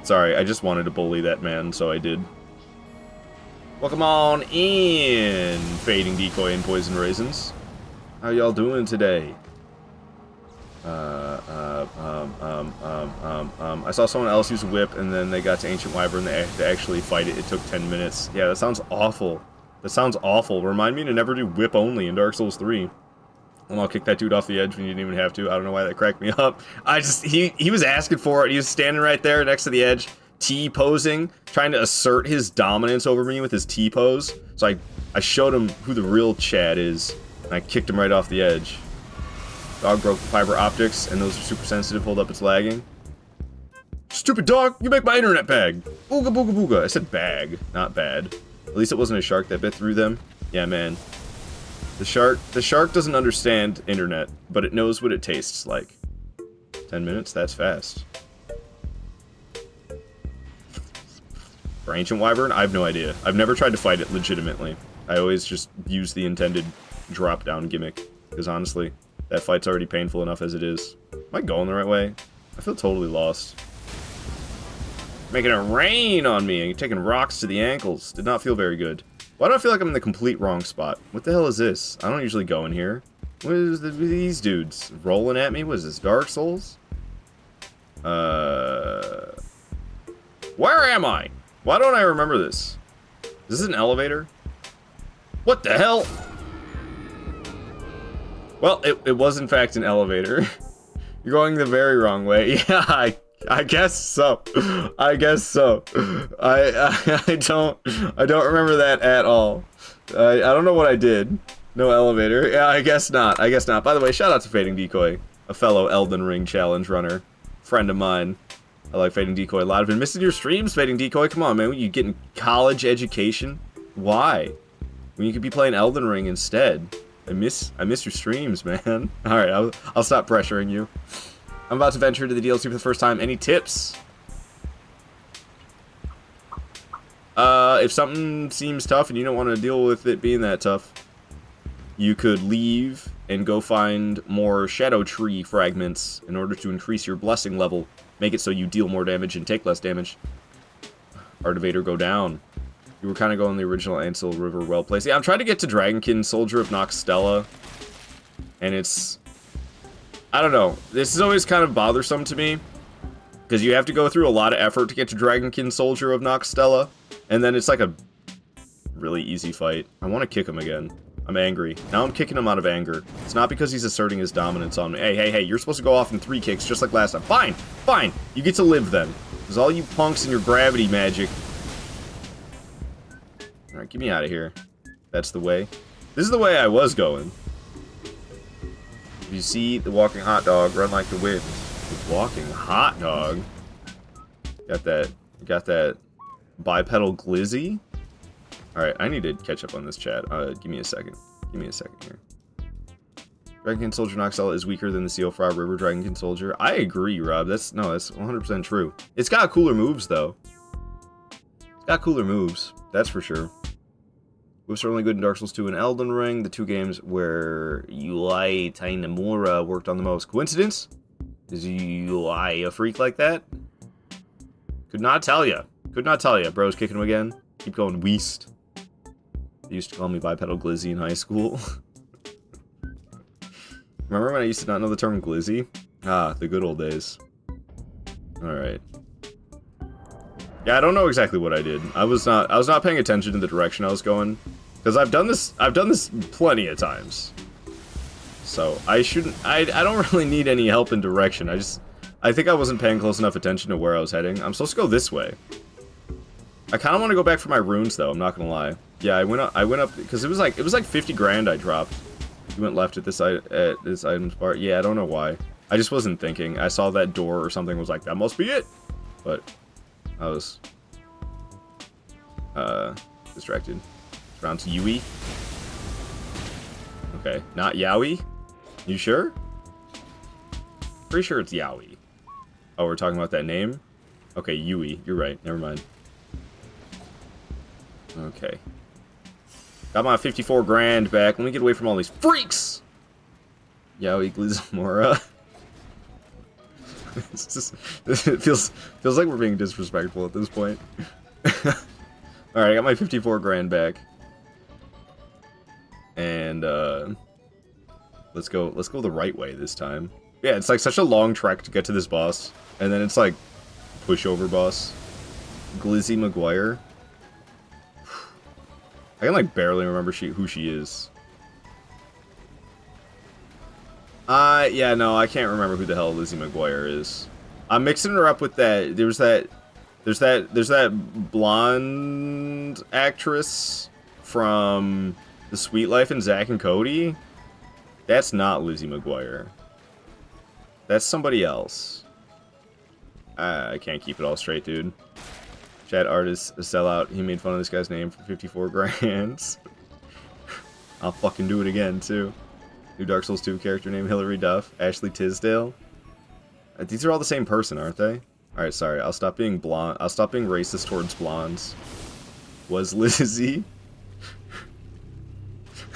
Sorry, I just wanted to bully that man, so I did. Welcome on in, Fading Decoy and Poison Raisins. How y'all doing today? I saw someone else use a whip, and then they got to Ancient Wyvern, they actually fight it. It took 10 minutes. Yeah, that sounds awful. That sounds awful. Remind me to never do whip only in Dark Souls 3. And I'll kick that dude off the edge when you didn't even have to. I don't know why that cracked me up. He was asking for it. He was standing right there next to the edge, T-posing, trying to assert his dominance over me with his T-pose. So I showed him who the real Chad is, and I kicked him right off the edge. Dog broke the fiber optics, and those are super sensitive. Hold up, it's lagging. Stupid dog, you make my internet bag. Ooga booga booga. I said bag, not bad. At least it wasn't a shark that bit through them. Yeah, man. The shark doesn't understand internet, but it knows what it tastes like. 10 minutes, that's fast. For Ancient Wyvern, I have no idea. I've never tried to fight it legitimately. I always just use the intended drop-down gimmick, because honestly, that fight's already painful enough as it is. Am I going the right way? I feel totally lost. Making it rain on me and taking rocks to the ankles. Did not feel very good. Why do I feel like I'm in the complete wrong spot? What the hell is this? I don't usually go in here. What is these dudes rolling at me? What is this, Dark Souls? Where am I? Why don't I remember this? Is this an elevator? What the hell? Well, it was in fact an elevator. You're going the very wrong way. Yeah, I guess so. I guess so. I don't remember that at all. I don't know what I did. No elevator. Yeah, I guess not. I guess not. By the way, shout out to Fading Decoy, a fellow Elden Ring challenge runner, friend of mine. I like Fading Decoy a lot. I've been missing your streams, Fading Decoy. Come on, man. When you getting college education? Why? When you could be playing Elden Ring instead. I miss your streams, man. All right, I'll stop pressuring you. I'm about to venture into the DLC for the first time. Any tips? If something seems tough and you don't want to deal with it being that tough, you could leave and go find more Shadow Tree fragments in order to increase your blessing level. Make it so you deal more damage and take less damage. Artivator, go down. You were kind of going the original Ansel River well placed. Yeah, I'm trying to get to Dragonkin, Soldier of Noxtella. And it's... I don't know. This is always kind of bothersome to me. Because you have to go through a lot of effort to get to Dragonkin, Soldier of Noxtella. And then it's like a really easy fight. I want to kick him again. I'm angry. Now I'm kicking him out of anger. It's not because he's asserting his dominance on me. Hey, you're supposed to go off in 3 kicks just like last time. Fine. You get to live then. Because all you punks and your gravity magic... Alright, get me out of here. That's the way. This is the way I was going. If you see the walking hot dog, run like the wind. The walking hot dog? Got that bipedal glizzy? Alright, I need to catch up on this chat. Give me a second. Give me a second here. Dragonkin Soldier Noxtella is weaker than the Seal Frog River Dragonkin Soldier. I agree, Rob. That's 100% true. It's got cooler moves, though. It's got cooler moves. That's for sure. Whips are only good in Dark Souls 2 and Elden Ring, the 2 games where Yui Tainamura worked on the most. Coincidence? Is Yui a freak like that? Could not tell ya. Could not tell ya. Bro's kicking him again. Keep going west. They used to call me bipedal glizzy in high school. Remember when I used to not know the term glizzy? Ah, the good old days. Alright. Yeah, I don't know exactly what I did. I was not paying attention to the direction I was going. Because I've done this plenty of times. So I don't really need any help in direction. I think I wasn't paying close enough attention to where I was heading. I'm supposed to go this way. I kind of want to go back for my runes though, I'm not gonna lie. Yeah, I went up because it was like 50 grand I dropped. You went left at this items bar. Yeah, I don't know why. I just wasn't thinking. I saw that door or something, was like, that must be it. But I was distracted. It's around to Yui. Okay, not Yowie. You sure? Pretty sure it's Yowie. Oh, we're talking about that name? Okay, Yui. You're right. Never mind. Okay. Got my 54 grand back. Let me get away from all these freaks! Yowie Glizamora. It feels like we're being disrespectful at this point. Alright, I got my 54 grand back. And let's go the right way this time. Yeah, it's like such a long trek to get to this boss. And then it's like pushover boss. Glizzy McGuire. I can like barely remember who she is. Yeah, no, I can't remember who the hell Lizzie McGuire is. I'm mixing her up with that. There's that blonde actress from The Sweet Life and Zack and Cody. That's not Lizzie McGuire. That's somebody else. I can't keep it all straight, dude. Chat artist, a sellout. He made fun of this guy's name for 54 grand. I'll fucking do it again, too. New Dark Souls 2 character named Hilary Duff. Ashley Tisdale. These are all the same person, aren't they? Alright, sorry. I'll stop being blonde. I'll stop being racist towards blondes. Was Lizzie?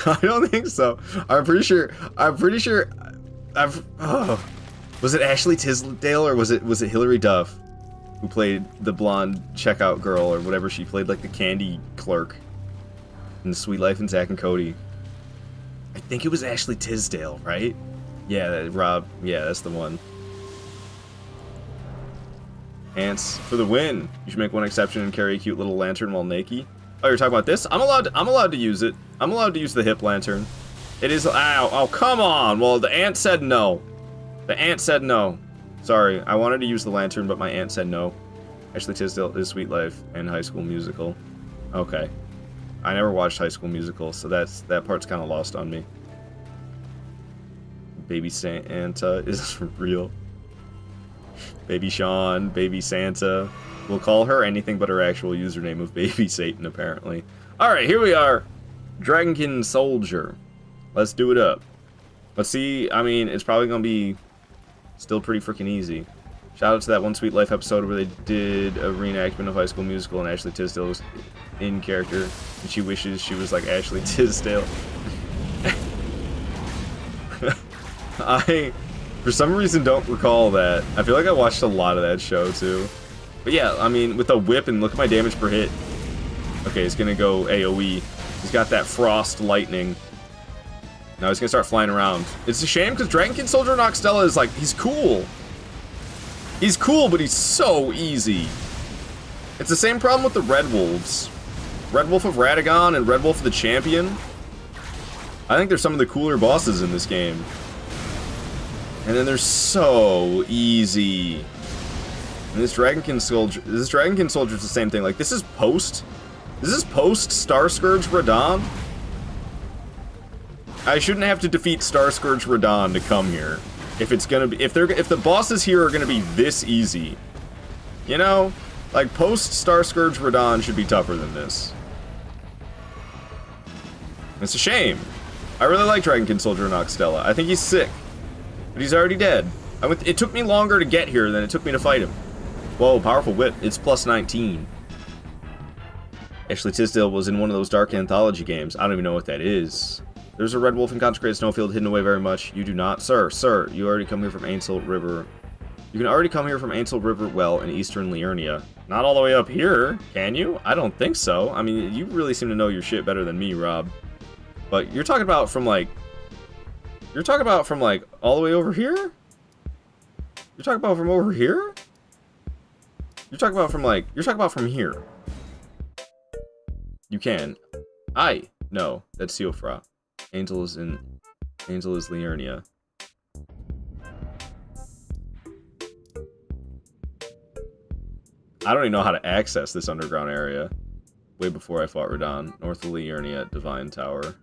I don't think so. I'm pretty sure. Was it Ashley Tisdale or was it Hilary Duff who played the blonde checkout girl or whatever she played, like the candy clerk in The Sweet Life and Zack and Cody? I think it was Ashley Tisdale, right? Yeah, Rob. Yeah, that's the one. Ants for the win. You should make one exception and carry a cute little lantern while naked. Oh, you're talking about this? I'm allowed to use it. I'm allowed to use the hip lantern. It is. Ow! Oh, come on! Well, the ant said no. The ant said no. Sorry, I wanted to use the lantern, but my aunt said no. Ashley Tisdale is Sweet Life and High School Musical. Okay. I never watched High School Musical, so that part's kind of lost on me. Baby Santa is real. Baby Sean, Baby Santa. We'll call her anything but her actual username of Baby Satan, apparently. Alright, here we are. Dragonkin Soldier. Let's do it up. Let's see. I mean, it's probably going to be still pretty freaking easy. Shout out to that One Sweet Life episode where they did a reenactment of High School Musical and Ashley Tisdale was in character. And she wishes she was like Ashley Tisdale. I, for some reason, don't recall that. I feel like I watched a lot of that show, too. But yeah, I mean, with a whip and look at my damage per hit. Okay, he's gonna go AoE. He's got that frost lightning. Now he's gonna start flying around. It's a shame because Dragonkin Soldier Noxtella is like, he's cool. He's cool, but he's so easy. It's the same problem with the Red Wolves. Red Wolf of Radagon and Red Wolf of the Champion. I think they're some of the cooler bosses in this game. And then they're so easy. And this Dragonkin Soldier is the same thing. Like, this is post Star Scourge Radahn. I shouldn't have to defeat Star Scourge Radahn to come here. If it's gonna be, if the bosses here are gonna be this easy, you know, like post Star Scourge Radahn should be tougher than this. It's a shame. I really like Dragonkin Soldier Noxtella. I think he's sick, but he's already dead. It took me longer to get here than it took me to fight him. Whoa, powerful whip. It's plus 19. Ashley Tisdale was in one of those Dark Anthology games. I don't even know what that is. There's a Red Wolf in Consecrated Snowfield hidden away very much. You do not. Sir, you already come here from Ainsel River. You can already come here from Ainsel River Well in eastern Liurnia. Not all the way up here, can you? I don't think so. I mean, you really seem to know your shit better than me, Rob. But you're talking about from like... You're talking about from like all the way over here? You're talking about from over here? You're talking about from like... You're talking about from here. You can. No, that's Siofra. Angel is Liurnia. I don't even know how to access this underground area. Way before I fought Radahn. North of Liurnia, Divine Tower.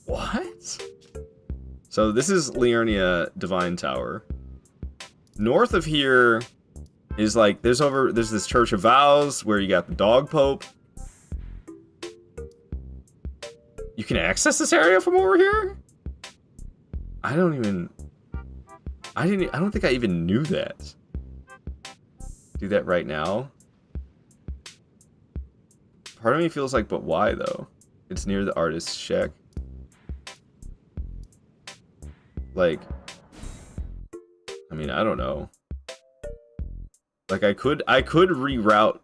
What? So this is Liurnia Divine Tower. North of here is like, there's this Church of Vows where you got the Dog Pope. You can access this area from over here? I don't think I even knew that. Do that right now. Part of me feels like, but why though? It's near the artist's shack. Like, I mean, I don't know. Like, I could reroute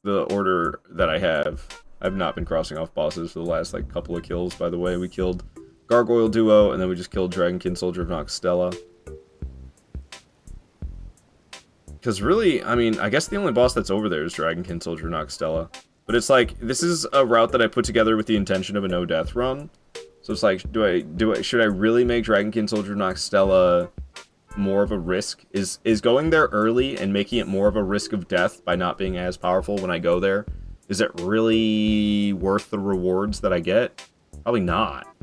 the order that I have. I've not been crossing off bosses for the last, like, couple of kills, by the way. We killed Gargoyle Duo, and then we just killed Dragonkin Soldier of Noxtella. Because really, I mean, I guess the only boss that's over there is Dragonkin Soldier of Noxtella. But it's like, this is a route that I put together with the intention of a no-death run. So it's like, should I really make Dragonkin Soldier of Noxtella more of a risk? Is going there early and making it more of a risk of death by not being as powerful when I go there, is it really worth the rewards that I get? Probably not.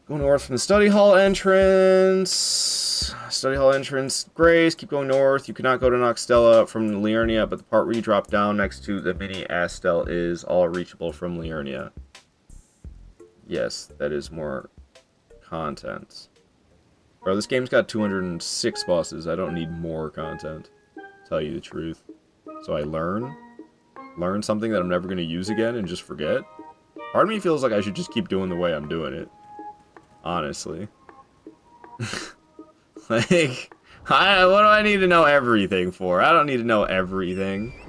Go north from the study hall entrance. Study hall entrance, Grace, keep going north. You cannot go to Noxtella from Liurnia, but the part where you drop down next to the mini Astel is all reachable from Liurnia. Yes, that is more content. Bro, this game's got 206 bosses. I don't need more content, to tell you the truth. So I learn something that I'm never going to use again and just forget. Part of me feels like I should just keep doing the way I'm doing it. Honestly. Like, what do I need to know everything for? I don't need to know everything.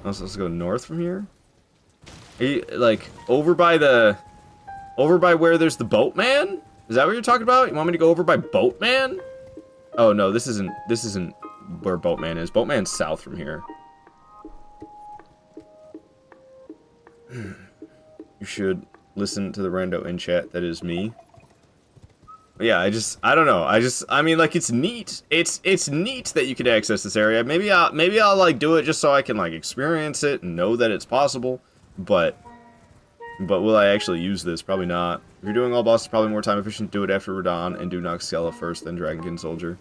Let's go north from here. Like, over by where there's the Boatman? Is that what you're talking about? You want me to go over by Boatman? Oh no, this isn't where Boatman is. Boatman's south from here. You should listen to the rando in chat. That is me. Yeah, I don't know. I mean, like, it's neat. It's neat that you can access this area. Maybe I'll like do it just so I can like experience it and know that it's possible. But will I actually use this? Probably not. If you're doing all bosses, probably more time efficient. Do it after Radon and do Noxtella first, then Dragonkin Soldier.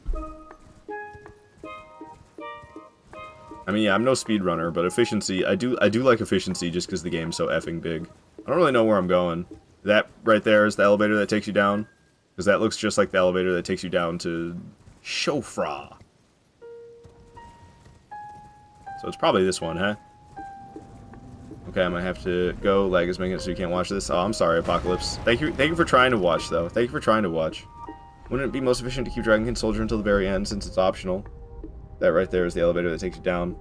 I mean, yeah, I'm no speedrunner, but efficiency, I do like efficiency just because the game's so effing big. I don't really know where I'm going. That right there is the elevator that takes you down. Because that looks just like the elevator that takes you down to Shofra. So it's probably this one, huh? Okay, I might have to go. Lag is making it so you can't watch this. Oh, I'm sorry, Apocalypse. Thank you for trying to watch, though. Thank you for trying to watch. Wouldn't it be most efficient to keep Dragonkin Soldier until the very end, since it's optional? That right there is the elevator that takes you down.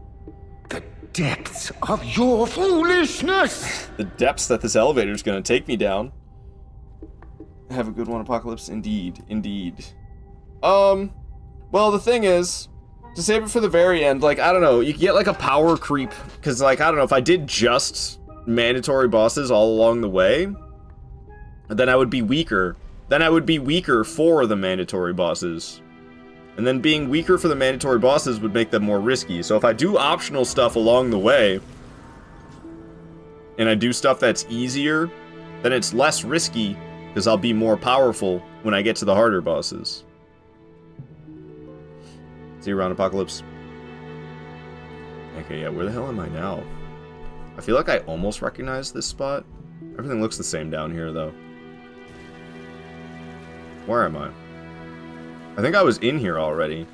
The depths of your foolishness! The depths that this elevator is going to take me down. Have a good one, Apocalypse. Indeed. Indeed. Well, the thing is, to save it for the very end, like, I don't know, you get, like, a power creep, because, like, I don't know, if I did just mandatory bosses all along the way, then I would be weaker. Then I would be weaker for the mandatory bosses. And then being weaker for the mandatory bosses would make them more risky. So if I do optional stuff along the way, and I do stuff that's easier, then it's less risky, because I'll be more powerful when I get to the harder bosses. See you around, Apocalypse. Okay, yeah, where the hell am I now? I feel like I almost recognize this spot. Everything looks the same down here, though. Where am I? I think I was in here already.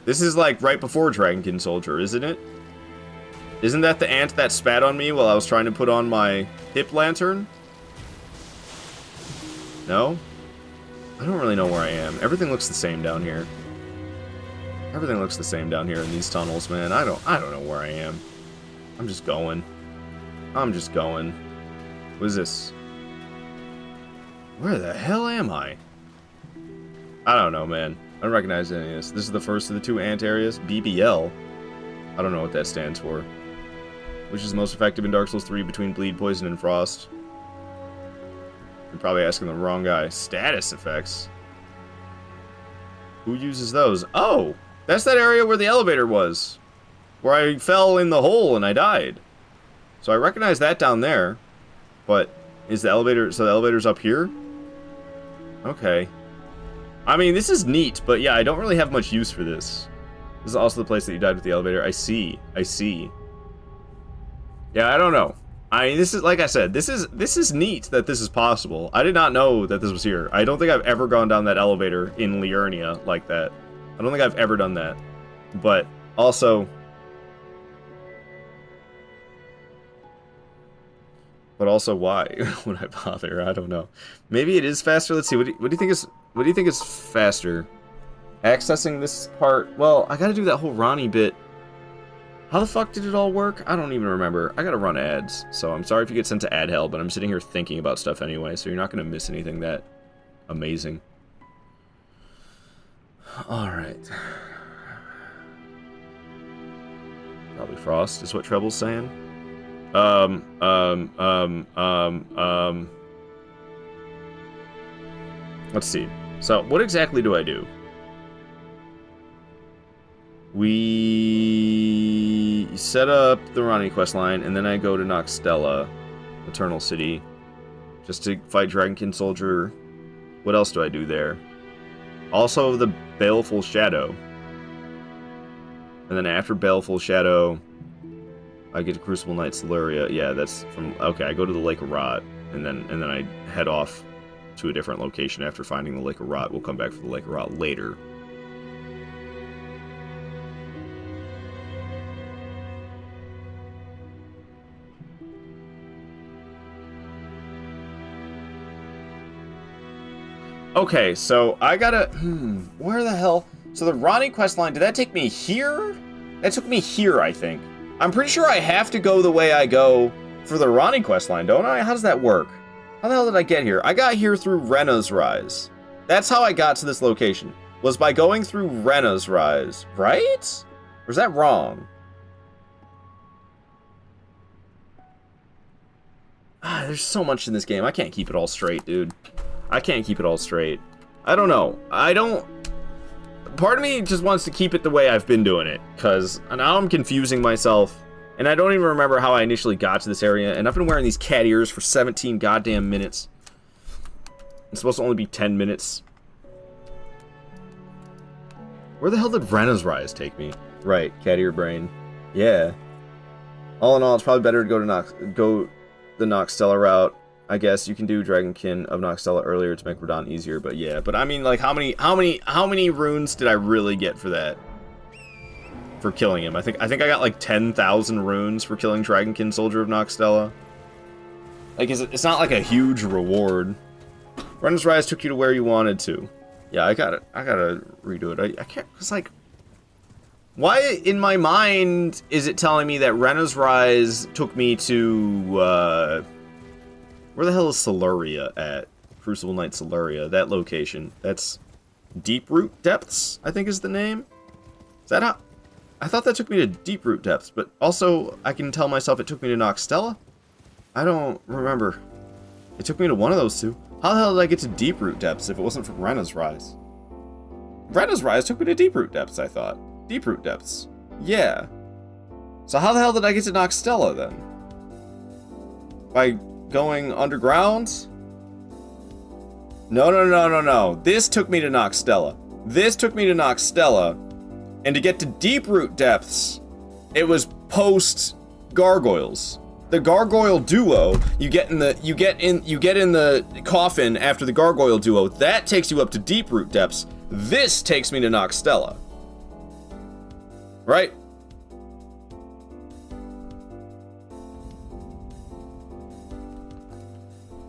This is like right before Dragonkin Soldier, isn't it? Isn't that the ant that spat on me while I was trying to put on my hip lantern? No? I don't really know where I am. Everything looks the same down here. Everything looks the same down here in these tunnels, man. I don't know where I am. I'm just going. I'm just going. What is this? Where the hell am I? I don't know, man. I don't recognize any of this. This is the first of the two ant areas. BBL. I don't know what that stands for. Which is the most effective in Dark Souls 3 between Bleed, Poison, and Frost? You're probably asking the wrong guy. Status effects? Who uses those? Oh! That's that area where the elevator was. Where I fell in the hole and I died. So I recognize that down there. But is the elevator... So the elevator's up here? Okay. I mean, this is neat, but yeah, I don't really have much use for this. This is also the place that you died with the elevator. I see. I see. Yeah, I don't know. I mean, this is, like I said, this is neat that this is possible. I did not know that this was here. I don't think I've ever gone down that elevator in Liurnia like that. I don't think I've ever done that. But also... But also, why would I bother? I don't know. Maybe it is faster. Let's see. What do you think is? What do you think is faster? Accessing this part. Well, I gotta do that whole Ronnie bit. How the fuck did it all work? I don't even remember. I gotta run ads, so I'm sorry if you get sent to ad hell, but I'm sitting here thinking about stuff anyway, so you're not gonna miss anything that amazing. All right. Probably Frost is what Treble's saying. Let's see. So, what exactly do I do? We set up the Ronnie questline, and then I go to Noxtella, Eternal City, just to fight Dragonkin Soldier. What else do I do there? Also, the Baleful Shadow. And then after Baleful Shadow, I get to Crucible Knight Siluria. Yeah, that's from... Okay, I go to the Lake of Rot, and then I head off to a different location after finding the Lake of Rot. We'll come back for the Lake of Rot later. Okay, so I gotta... where the hell... So the Ronnie questline, did that take me here? That took me here, I think. I'm pretty sure I have to go the way I go for the Ronnie questline, don't I? How does that work? How the hell did I get here? I got here through Rena's Rise. That's how I got to this location. Was by going through Rena's Rise, right? Or is that wrong? Ah, there's so much in this game. I can't keep it all straight, dude. I can't keep it all straight. I don't know. Part of me just wants to keep it the way I've been doing it, because now I'm confusing myself, and I don't even remember how I initially got to this area, and I've been wearing these cat ears for 17 goddamn minutes. It's supposed to only be 10 minutes. Where the hell did Rena's Rise take me? Right, cat ear brain. Yeah. All in all, it's probably better to go the Noxtella route. I guess you can do Dragonkin of Noxtella earlier to make Radahn easier, but yeah. But I mean, like, how many runes did I really get for that? For killing him? I think I got like 10,000 runes for killing Dragonkin Soldier of Noxtella. Like, it's not like a huge reward. Rena's Rise took you to where you wanted to. Yeah, I gotta redo it. I can't, cause like, why in my mind is it telling me that Rena's Rise took me to where the hell is Siluria at? Crucible Knight Siluria, that location. That's Deeproot Depths, I think is the name. Is that how? I thought that took me to Deeproot Depths, but also I can tell myself it took me to Noxtella? I don't remember. It took me to one of those two. How the hell did I get to Deeproot Depths if it wasn't for Rena's Rise? Rena's Rise took me to Deeproot Depths, I thought. Deeproot Depths. Yeah. So how the hell did I get to Noxtella then? By going underground? No. This took me to Noxtella. And to get to Deeproot Depths, it was post Gargoyles. The Gargoyle Duo, you get in the coffin after the Gargoyle Duo. That takes you up to Deeproot Depths. This takes me to Noxtella. Right?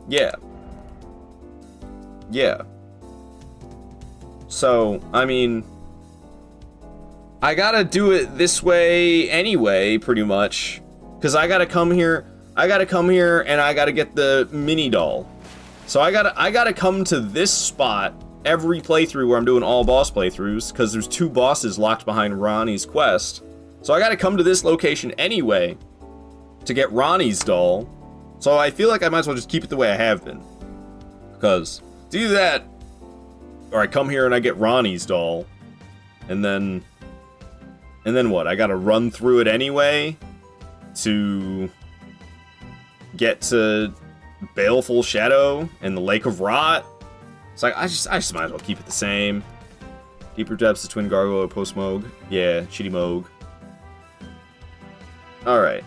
Yeah. So, I mean, I gotta do it this way anyway, pretty much. Because I gotta come here and I gotta get the mini doll. So I gotta come to this spot every playthrough where I'm doing all boss playthroughs, because there's 2 bosses locked behind Ronnie's quest. So I gotta come to this location anyway to get Ronnie's doll. So I feel like I might as well just keep it the way I have been. Because to do that, or I come here and I get Ronnie's doll, and then what? I gotta run through it anyway to get to Baleful Shadow and the Lake of Rot. It's like, I just might as well keep it the same. Deeper Depths, the Twin Gargoyle, Post Moog. Yeah, Shitty Moog. Alright.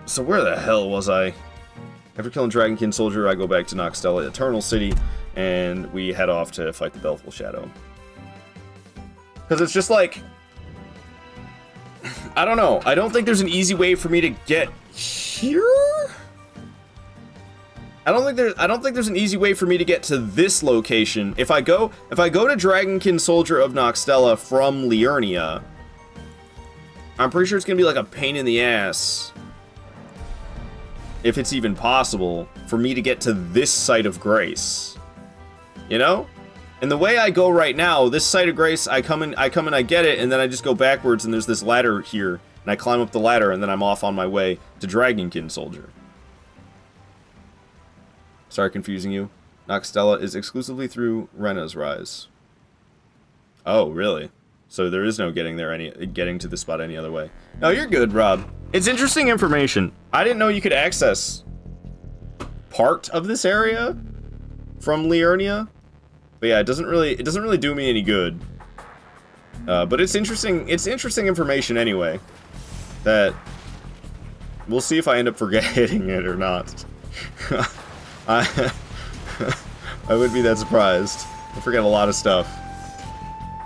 So where the hell was I? After killing Dragonkin Soldier, I go back to Noxtella Eternal City, and we head off to fight the Baleful Shadow. Because it's just like... I don't know. I don't think there's an easy way for me to get here? I don't think there's an easy way for me to get to this location. If I go to Dragonkin Soldier of Noxtella from Liurnia, I'm pretty sure it's gonna be like a pain in the ass, if it's even possible, for me to get to this site of grace. You know? And the way I go right now, this site of grace, I come in, I get it, and then I just go backwards, and there's this ladder here, and I climb up the ladder, and then I'm off on my way to Dragonkin Soldier. Sorry, confusing you. Noxtella is exclusively through Rena's Rise. Oh, really? So there is no getting to the spot any other way. No, you're good, Rob. It's interesting information. I didn't know you could access part of this area from Liurnia. But yeah, it doesn't really do me any good. But it's interesting information anyway. That we'll see if I end up forgetting it or not. I wouldn't be that surprised. I forget a lot of stuff.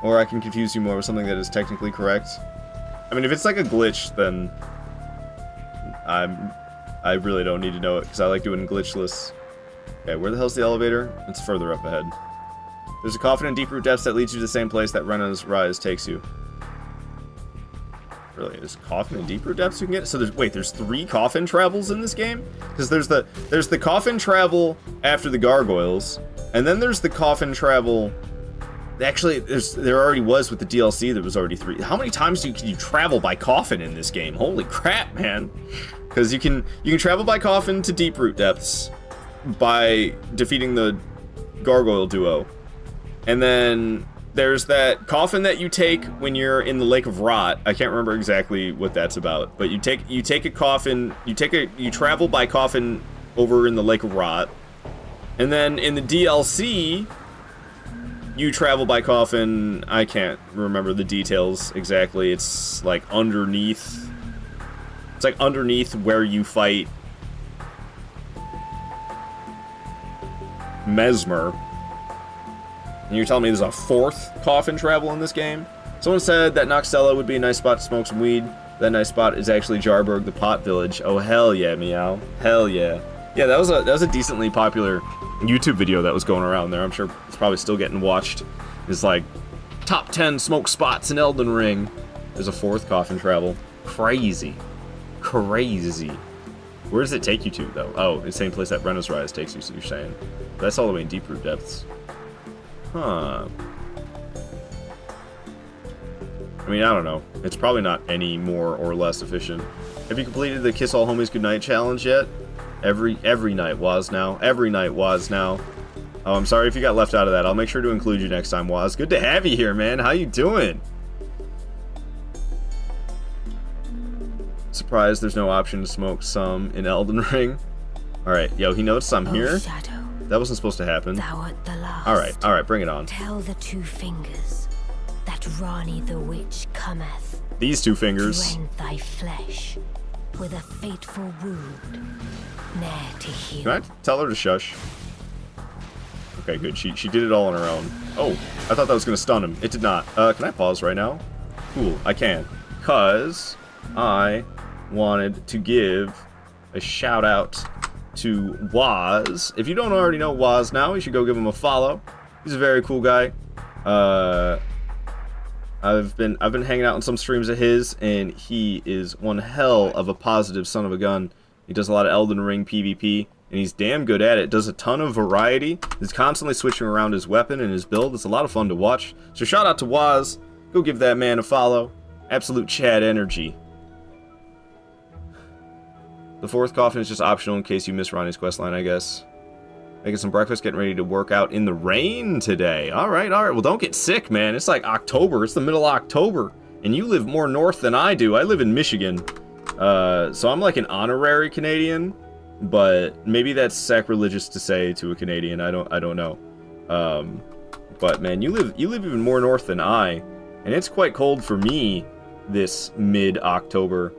Or I can confuse you more with something that is technically correct. I mean, if it's like a glitch, then I really don't need to know it, because I like doing glitchless. Okay, where the hell's the elevator? It's further up ahead. There's a coffin in Deep-Root Depths that leads you to the same place that Rena's Rise takes you. Really, there's a coffin in Deep-Root Depths you can get? So there's 3 coffin travels in this game? Because there's the coffin travel after the gargoyles, and then there's the coffin travel... Actually, there already was with the DLC, there was already 3. How many times can you travel by coffin in this game? Holy crap, man. Because you can travel by coffin to Deep-Root Depths by defeating the gargoyle duo. And then there's that coffin that you take when you're in the Lake of Rot. I can't remember exactly what that's about, but you take a coffin, you travel by coffin over in the Lake of Rot. And then in the DLC, you travel by coffin. I can't remember the details exactly. It's like underneath. It's like underneath where you fight Mesmer. And you're telling me there's a 4th coffin travel in this game? Someone said that Noxtella would be a nice spot to smoke some weed. That nice spot is actually Jarburg, the pot village. Oh, hell yeah, meow. Hell yeah. Yeah, that was a decently popular YouTube video that was going around there. I'm sure it's probably still getting watched. It's like, top 10 smoke spots in Elden Ring. There's a 4th coffin travel. Crazy. Crazy. Where does it take you to, though? Oh, it's the same place that Rena's Rise takes you, so you're saying. That's all the way in Deep-Root Depths. Huh. I mean, I don't know. It's probably not any more or less efficient. Have you completed the Kiss All Homies Goodnight challenge yet? Every night was now. Every night was now. Oh, I'm sorry if you got left out of that. I'll make sure to include you next time, Waz. Good to have you here, man. How you doing? Surprised there's no option to smoke some in Elden Ring. Alright, yo, he noticed I'm here. Shadow, that wasn't supposed to happen. thou art the last. Alright, bring it on. Tell the 2 fingers that Rani the witch cometh. These 2 fingers. To rend thy flesh with a fateful wound, ne'er to heal. Can I tell her to shush? Okay, good. She did it all on her own. Oh, I thought that was gonna stun him. It did not. Can I pause right now? Cool, I can. Cause I wanted to give a shout out to Waz. If you don't already know Waz now, you should go give him a follow. He's a very cool guy. I've been hanging out on some streams of his, and he is one hell of a positive son of a gun. He does a lot of Elden Ring PvP, and he's damn good at it. Does a ton of variety. He's constantly switching around his weapon and his build. It's a lot of fun to watch. So shout out to Waz. Go give that man a follow. Absolute Chad energy. The 4th coffin is just optional in case you miss Ronnie's questline, I guess. Making some breakfast, getting ready to work out in the rain today. Alright. Well, don't get sick, man. It's like October. It's the middle of October. And you live more north than I do. I live in Michigan. So I'm like an honorary Canadian. But maybe that's sacrilegious to say to a Canadian. I don't know. But man, you live even more north than I, and it's quite cold for me this mid-October.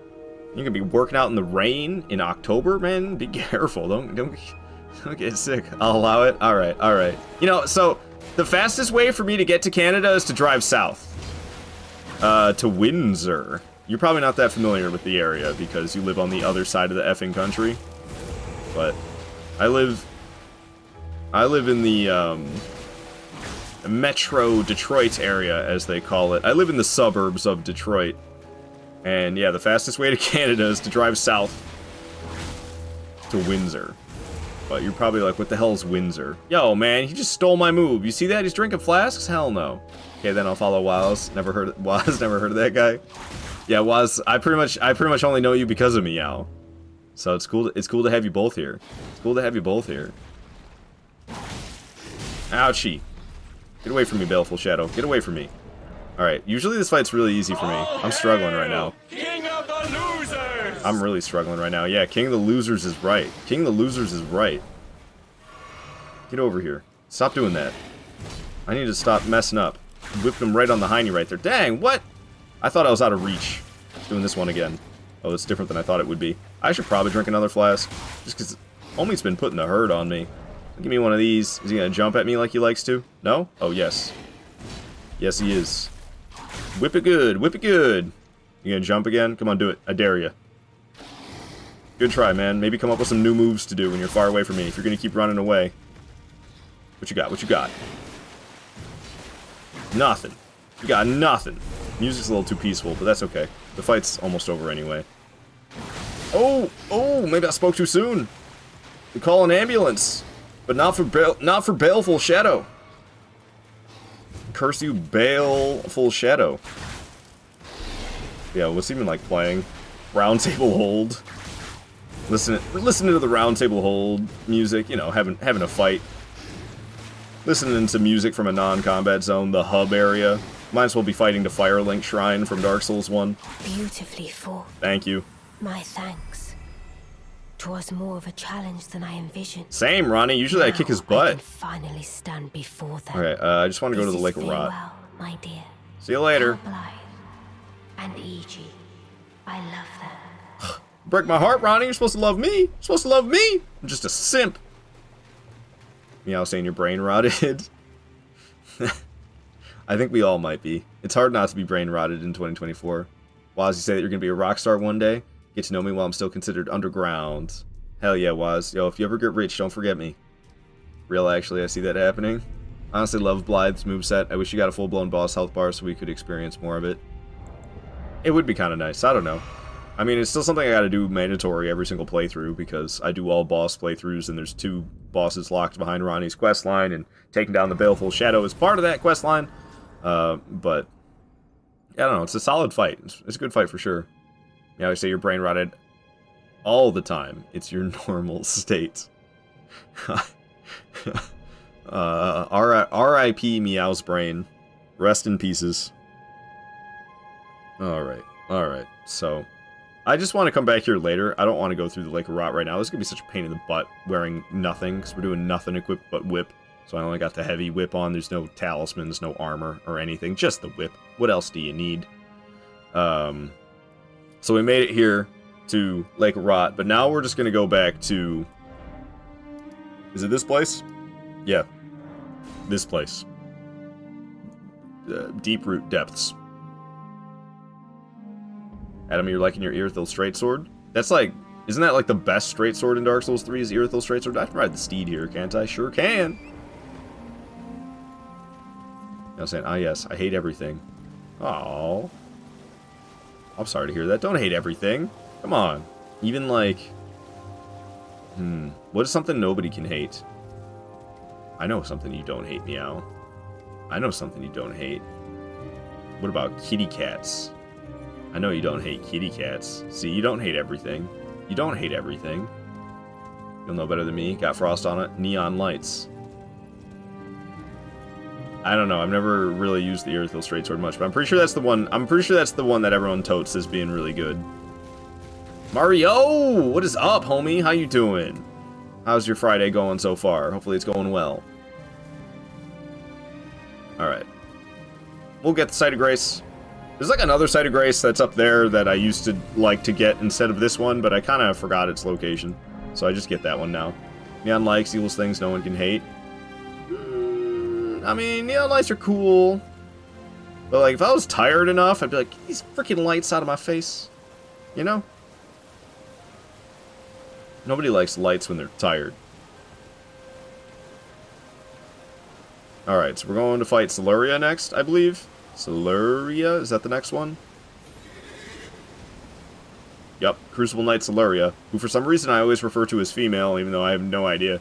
You can be working out in the rain in October, man. Be careful. Don't get sick. I'll allow it. All right, all right. You know, so the fastest way for me to get to Canada is to drive south, to Windsor. You're probably not that familiar with the area because you live on the other side of the effing country. But I live in the Metro Detroit area, as they call it. I live in the suburbs of Detroit. And yeah, the fastest way to Canada is to drive south to Windsor. But you're probably like, what the hell is Windsor? Yo, man, he just stole my move. You see that? He's drinking flasks? Hell no. Okay, then I'll follow Waz. Never heard of that guy. Yeah, Waz, I pretty much only know you because of Meow. So it's cool to have you both here. It's cool to have you both here. Ouchie. Get away from me, Baleful Shadow. Get away from me. Alright, usually this fight's really easy for me. I'm struggling right now. King of the losers! I'm really struggling right now. Yeah, King of the Losers is right. King of the Losers is right. Get over here. Stop doing that. I need to stop messing up. Whipped him right on the hiney right there. Dang, what? I thought I was out of reach. Doing this one again. Oh, it's different than I thought it would be. I should probably drink another flask. Just because Homie's been putting the hurt on me. Give me one of these. Is he going to jump at me like he likes to? No? Oh, yes. Yes, he is. Whip it good. Whip it good. You going to jump again? Come on, do it. I dare you. Good try, man. Maybe come up with some new moves to do when you're far away from me. If you're going to keep running away. What you got? What you got? Nothing. You got nothing. Music's a little too peaceful, but that's okay. The fight's almost over anyway. Oh! Oh! Maybe I spoke too soon. We call an ambulance. But not for Baleful Shadow. Curse you, Baleful Shadow. Yeah, what's even like playing? Round Table Hold. Listen to the Round Table Hold music. You know, having a fight. Listening to music from a non-combat zone, the hub area. Might as well be fighting the Firelink Shrine from Dark Souls 1. Beautifully fought. Thank you. My thanks. 'Twas more of a challenge than I envisioned. Same, Ronnie. Usually I kick his butt. I can finally stand before them. Okay, I just want to go to the Lake of Rot. Farewell, my dear. See you later. Blythe and E.G. I love them. Break my heart, Ronnie. You're supposed to love me. You're supposed to love me. I'm just a simp. Meow saying your brain rotted. I think we all might be. It's hard not to be brain rotted in 2024. Waz, you say that you're going to be a rock star one day? Get to know me while I'm still considered underground. Hell yeah, Waz. Yo, if you ever get rich, don't forget me. Real, actually, I see that happening. Honestly, love Blythe's moveset. I wish you got a full-blown boss health bar so we could experience more of it. It would be kind of nice. I don't know. I mean, it's still something I gotta do mandatory every single playthrough because I do all boss playthroughs and there's 2 bosses locked behind Ronnie's questline and taking down the Baleful Shadow is part of that questline. But, I don't know. It's a solid fight. It's a good fight for sure. Yeah, I say you're brain rotted all the time. It's your normal state. R.I.P. Meow's brain. Rest in pieces. Alright. So, I just want to come back here later. I don't want to go through the Lake of Rot right now. This is going to be such a pain in the butt wearing nothing, because we're doing nothing equipped but whip. So I only got the heavy whip on. There's no talismans, no armor, or anything. Just the whip. What else do you need? So we made it here to Lake of Rot, but now we're just going to go back to... Is it this place? Yeah. This place. Deep Root Depths. Adam, you're liking your Irithyll Straight Sword? That's like... Isn't that like the best straight sword in Dark Souls 3 is Irithyll Straight Sword? I can ride the steed here, can't I? Sure can! I'm saying, ah yes, I hate everything. Aww. I'm sorry to hear that. Don't hate everything. Come on. Even like... What is something nobody can hate? I know something you don't hate, Meow. I know something you don't hate. What about kitty cats? I know you don't hate kitty cats. See, you don't hate everything. You don't hate everything. You'll know better than me. Got frost on it. Neon lights. I don't know. I've never really used the Irithyll Straight Sword much, but I'm pretty sure that's the one. I'm pretty sure that's the one that everyone totes as being really good. Mario, what is up, homie? How you doing? How's your Friday going so far? Hopefully it's going well. Alright. We'll get the Site of Grace. There's like another Site of Grace that's up there that I used to like to get instead of this one, but I kind of forgot its location. So I just get that one now. Neon lights, equals things no one can hate. I mean, neon lights are cool. But like, if I was tired enough, I'd be like, get these freaking lights out of my face. You know? Nobody likes lights when they're tired. Alright, so we're going to fight Siluria next, I believe. Siluria? Is that the next one? Yep, Crucible Knight Siluria, who for some reason I always refer to as female, even though I have no idea.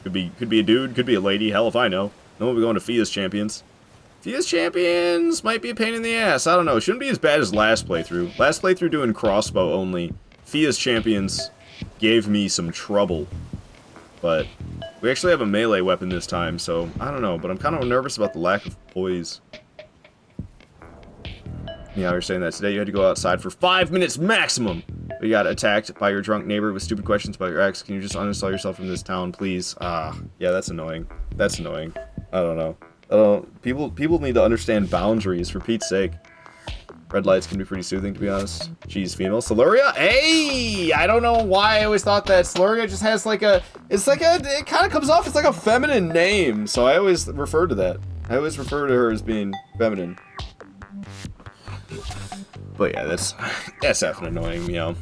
Could be a dude, could be a lady, hell if I know. Then we'll be going to Fia's Champions. Fia's Champions might be a pain in the ass, I don't know. It shouldn't be as bad as last playthrough. Last playthrough doing crossbow only. Fia's Champions gave me some trouble. But we actually have a melee weapon this time, so I don't know. But I'm kind of nervous about the lack of poise. Yeah, you're saying that today you had to go outside for 5 minutes maximum. But you got attacked by your drunk neighbor with stupid questions about your ex. Can you just uninstall yourself from this town, please? Ah, yeah, that's annoying. That's annoying. I don't know. People need to understand boundaries, for Pete's sake. Red lights can be pretty soothing, to be honest. She's female. Siluria? Hey! I don't know why I always thought that Siluria just has like a... it kind of comes off as like a feminine name, so I always refer to that. I always refer to her as being feminine. But yeah, that's effing annoying, you know.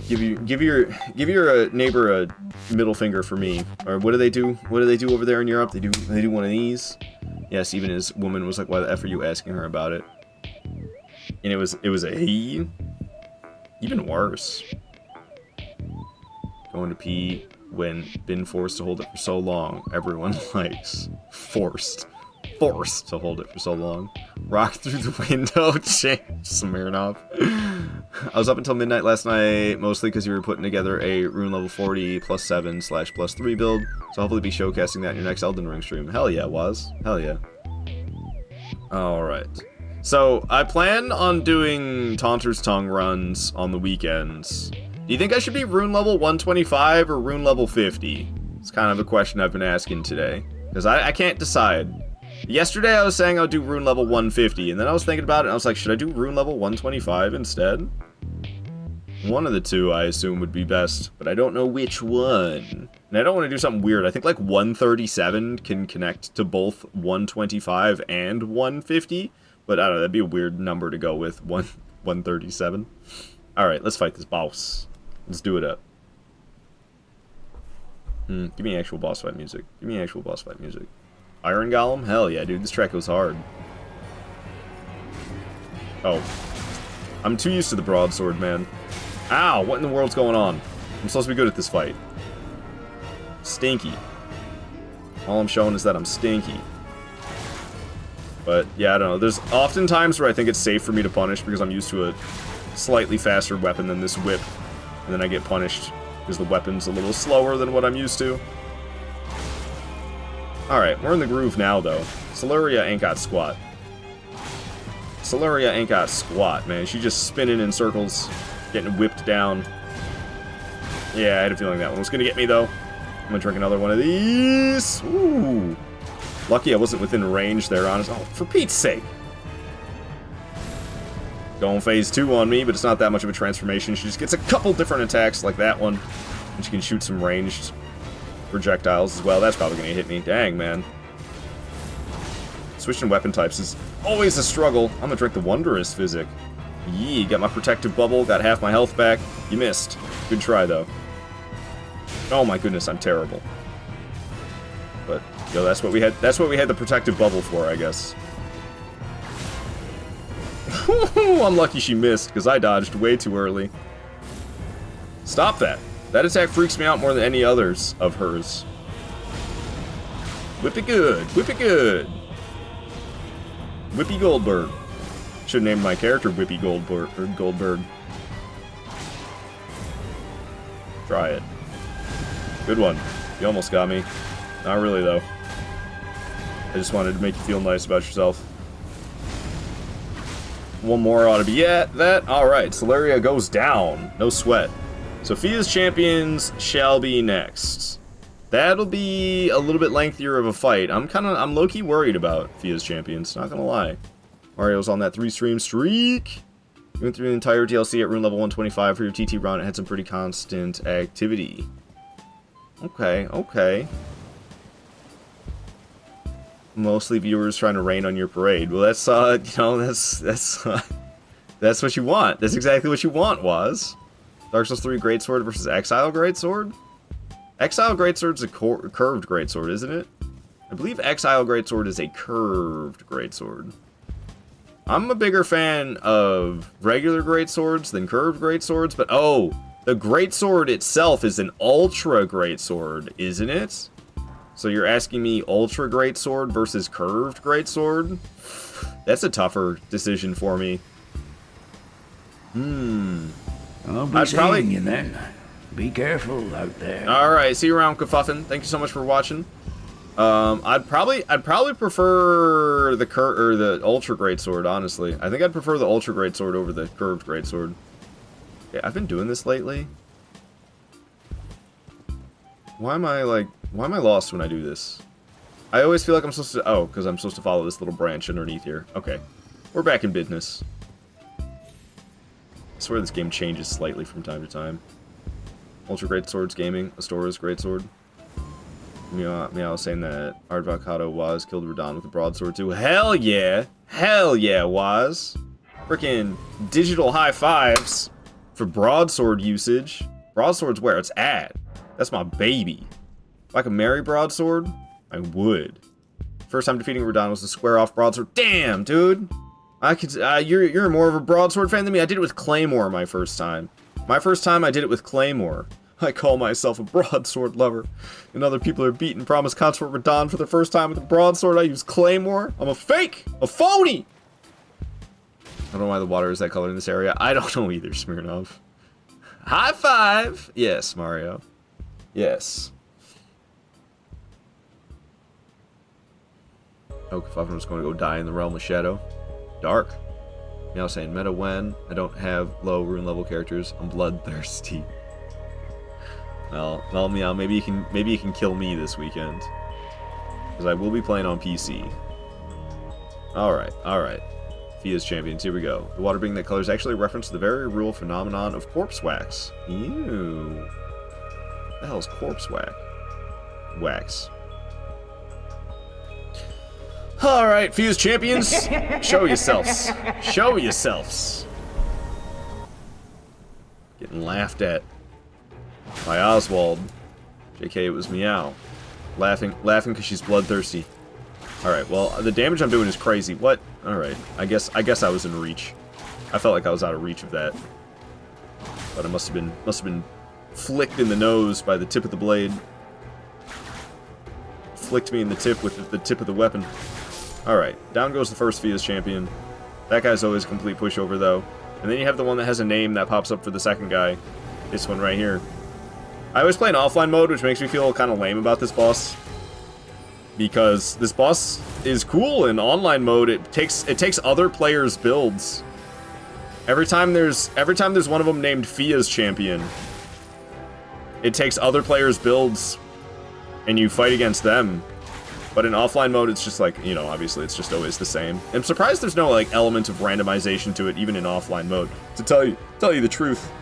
Give your neighbor a middle finger for me. Or what do they do? What do they do over there in Europe? They do one of these. Yes, even his woman was like, "Why the f are you asking her about it?" And it was a he. Even worse. Going to pee when been forced to hold it for so long. Everyone likes forced to hold it for so long. Rock through the window. Change Smirnoff. I was up until midnight last night, mostly because you were putting together a rune level 40 +7/+3 build. So hopefully be showcasing that in your next Elden Ring stream. Hell yeah, Waz. Hell yeah. Alright. So, I plan on doing Taunter's Tongue runs on the weekends. Do you think I should be rune level 125 or rune level 50? It's kind of a question I've been asking today. Because I can't decide. Yesterday I was saying I'll do rune level 150, and then I was thinking about it, and I was like, should I do rune level 125 instead? One of the two, I assume, would be best, but I don't know which one. And I don't want to do something weird. I think, like, 137 can connect to both 125 and 150, but I don't know, that'd be a weird number to go with, 137. Alright, let's fight this boss. Let's do it up. Give me actual boss fight music. Give me actual boss fight music. Iron Golem? Hell yeah, dude. This track goes hard. Oh. I'm too used to the broadsword, man. Ow! What in the world's going on? I'm supposed to be good at this fight. Stinky. All I'm showing is that I'm stinky. But, yeah, I don't know. There's often times where I think it's safe for me to punish because I'm used to a slightly faster weapon than this whip. And then I get punished because the weapon's a little slower than what I'm used to. Alright, we're in the groove now, though. Siluria ain't got squat. Siluria ain't got squat, man. She's just spinning in circles, getting whipped down. Yeah, I had a feeling that one was gonna get me, though. I'm gonna drink another one of these. Ooh. Lucky I wasn't within range there, honestly. Oh, for Pete's sake. Going phase 2 on me, but it's not that much of a transformation. She just gets a couple different attacks, like that one. And she can shoot some ranged projectiles as well. That's probably gonna hit me. Dang, man. Switching weapon types is always a struggle. I'm gonna drink the Wondrous Physic. Yee, got my protective bubble, got half my health back. You missed. Good try, though. Oh my goodness, I'm terrible. But, yo, that's what we had the protective bubble for, I guess. I'm lucky she missed, because I dodged way too early. Stop that. That attack freaks me out more than any others of hers. Whip it good. Whip it good. Whippy Goldberg. Should name my character Whippy Goldberg. Try it. Good one. You almost got me. Not really, though. I just wanted to make you feel nice about yourself. One more ought to be that. Alright, Siluria goes down. No sweat. Sophia's Champions shall be next. That'll be a little bit lengthier of a fight. I'm low-key worried about Fia's champions, not gonna lie. Mario's on that 3-stream streak. You went through the entire DLC at rune level 125 for your TT run. It had some pretty constant activity. Okay, okay. Mostly viewers trying to rain on your parade. Well, that's, you know, that's what you want. That's exactly what you want, Waz. Dark Souls 3 Greatsword versus Exile Greatsword? Exile Greatsword's a curved Greatsword, isn't it? I believe Exile Greatsword is a curved Greatsword. I'm a bigger fan of regular Greatswords than curved Greatswords, but oh, the Greatsword itself is an Ultra Greatsword, isn't it? So you're asking me Ultra Greatsword versus curved Greatsword? That's a tougher decision for me. I'll be seeing you then. Be careful out there. Alright, see you around, Kafuffin. Thank you so much for watching. I'd probably prefer the Ultra Greatsword, honestly. I think I'd prefer the Ultra Greatsword over the curved Greatsword. Yeah, I've been doing this lately. Why am I lost when I do this? I always feel like I'm supposed to, oh, because I'm supposed to follow this little branch underneath here. Okay. We're back in business. I swear this game changes slightly from time to time. Ultra Greatswords Gaming, Astora's Greatsword. Meow saying that Ardvakado Waz killed Radahn with a broadsword too. Hell yeah! Hell yeah, Waz! Frickin' digital high fives for broadsword usage. Broadsword's where it's at. That's my baby. If I could marry broadsword, I would. First time defeating Radahn was the square off broadsword. Damn, dude! I could. You're more of a broadsword fan than me. I did it with Claymore my first time. My first time I did it with Claymore. I call myself a broadsword lover. And other people are beating Promised Consort Radahn for the first time with a broadsword. I use Claymore. I'm a fake! A phony! I don't know why the water is that color in this area. I don't know either, Smirnov. High five! Yes, Mario. Yes. Oh, Kafuffin was going to go die in the Realm of Shadow. Dark. Meow saying, meta when I don't have low rune level characters, I'm bloodthirsty. Well, Meow, maybe you can kill me this weekend. Because I will be playing on PC. Alright. Fia's champions, here we go. The water being that color is actually a reference to the very real phenomenon of corpse wax. Ew. What the hell is corpse wax? Alright, Fia's champions, show yourselves. Show yourselves. Getting laughed at by Oswald. JK, it was Meow. Laughing because she's bloodthirsty. Alright, well, the damage I'm doing is crazy. What? Alright, I guess I was in reach. I felt like I was out of reach of that. But I must have been flicked in the nose by the tip of the blade. Flicked me in the tip with the tip of the weapon. Alright, down goes the first Fia's champion. That guy's always a complete pushover, though. And then you have the one that has a name that pops up for the second guy. This one right here. I always play in offline mode, which makes me feel kind of lame about this boss. Because this boss is cool in online mode. It takes other players' builds. Every time there's one of them named Fia's champion, it takes other players' builds, and you fight against them. But in offline mode, it's just like, you know, obviously it's just always the same. I'm surprised there's no like element of randomization to it, even in offline mode. To tell you the truth,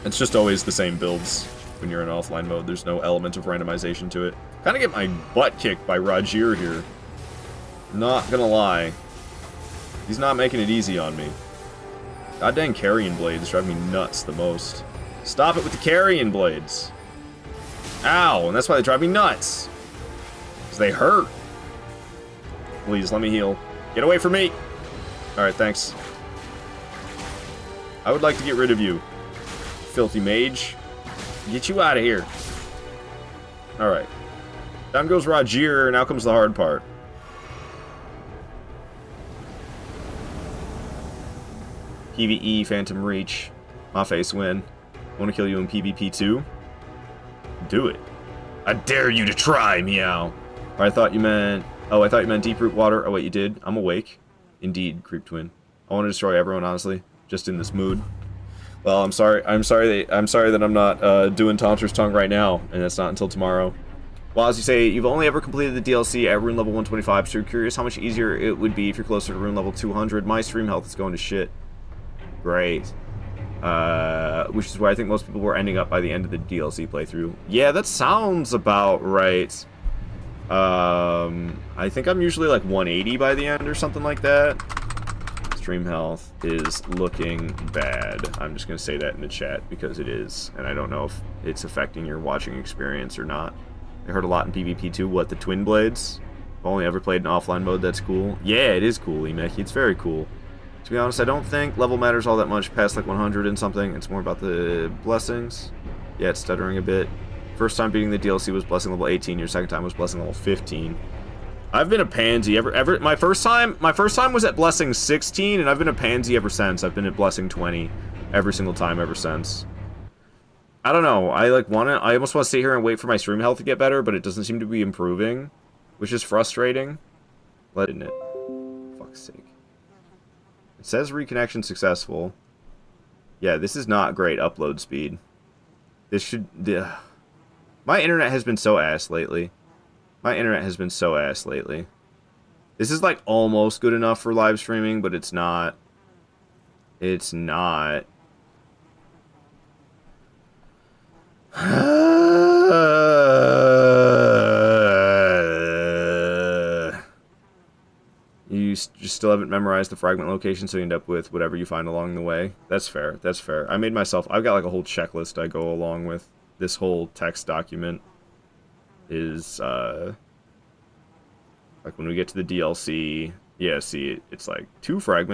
it's just always the same builds when you're in offline mode. There's no element of randomization to it. Kind of get my butt kicked by Rajir here. Not gonna lie, he's not making it easy on me. God dang carrion blades drive me nuts the most. Stop it with the carrion blades. Ow, and that's why they drive me nuts. Because they hurt. Please, let me heal. Get away from me! Alright, thanks. I would like to get rid of you, filthy mage. Get you out of here. Alright. Down goes Rajir, now comes the hard part. PvE, Phantom Reach. My face win. Want to kill you in PvP too? Do it. I dare you to try, Meow. Or I thought you meant... Oh, I thought you meant Deep Root Water. Oh, wait, you did? I'm awake. Indeed, Creep Twin. I want to destroy everyone, honestly. Just in this mood. Well, I'm sorry that I'm not doing Taunter's Tongue right now, and it's not until tomorrow. Well, as you say, you've only ever completed the DLC at rune level 125, so you're curious how much easier it would be if you're closer to rune level 200. My stream health is going to shit. Great. Which is where I think most people were ending up by the end of the DLC playthrough. Yeah, that sounds about right. I think I'm usually like 180 by the end or something like that. Stream health is looking bad. I'm just going to say that in the chat because it is, and I don't know if it's affecting your watching experience or not. I heard a lot in PvP too. What, the twin blades? I've only ever played in offline mode. That's cool. Yeah, it is cool, Emeki. It's very cool. To be honest, I don't think level matters all that much past like 100 and something. It's more about the blessings. Yeah, it's stuttering a bit. First time beating the DLC was blessing level 18. Your second time was blessing level 15. I've been a pansy my first time was at blessing 16, and I've been a pansy ever since. I've been at blessing 20 every single time ever since. I don't know. I almost want to sit here and wait for my stream health to get better, but it doesn't seem to be improving, which is frustrating. Didn't it? Fuck's sake. It says reconnection successful. Yeah, this is not great upload speed. This should... My internet has been so ass lately. My internet has been so ass lately. This is like almost good enough for live streaming, but it's not. It's not. You just still haven't memorized the fragment location, so you end up with whatever you find along the way. That's fair. That's fair. I've got like a whole checklist I go along with. This whole text document is, like when we get to the DLC, yeah, see, it's like 2 fragments.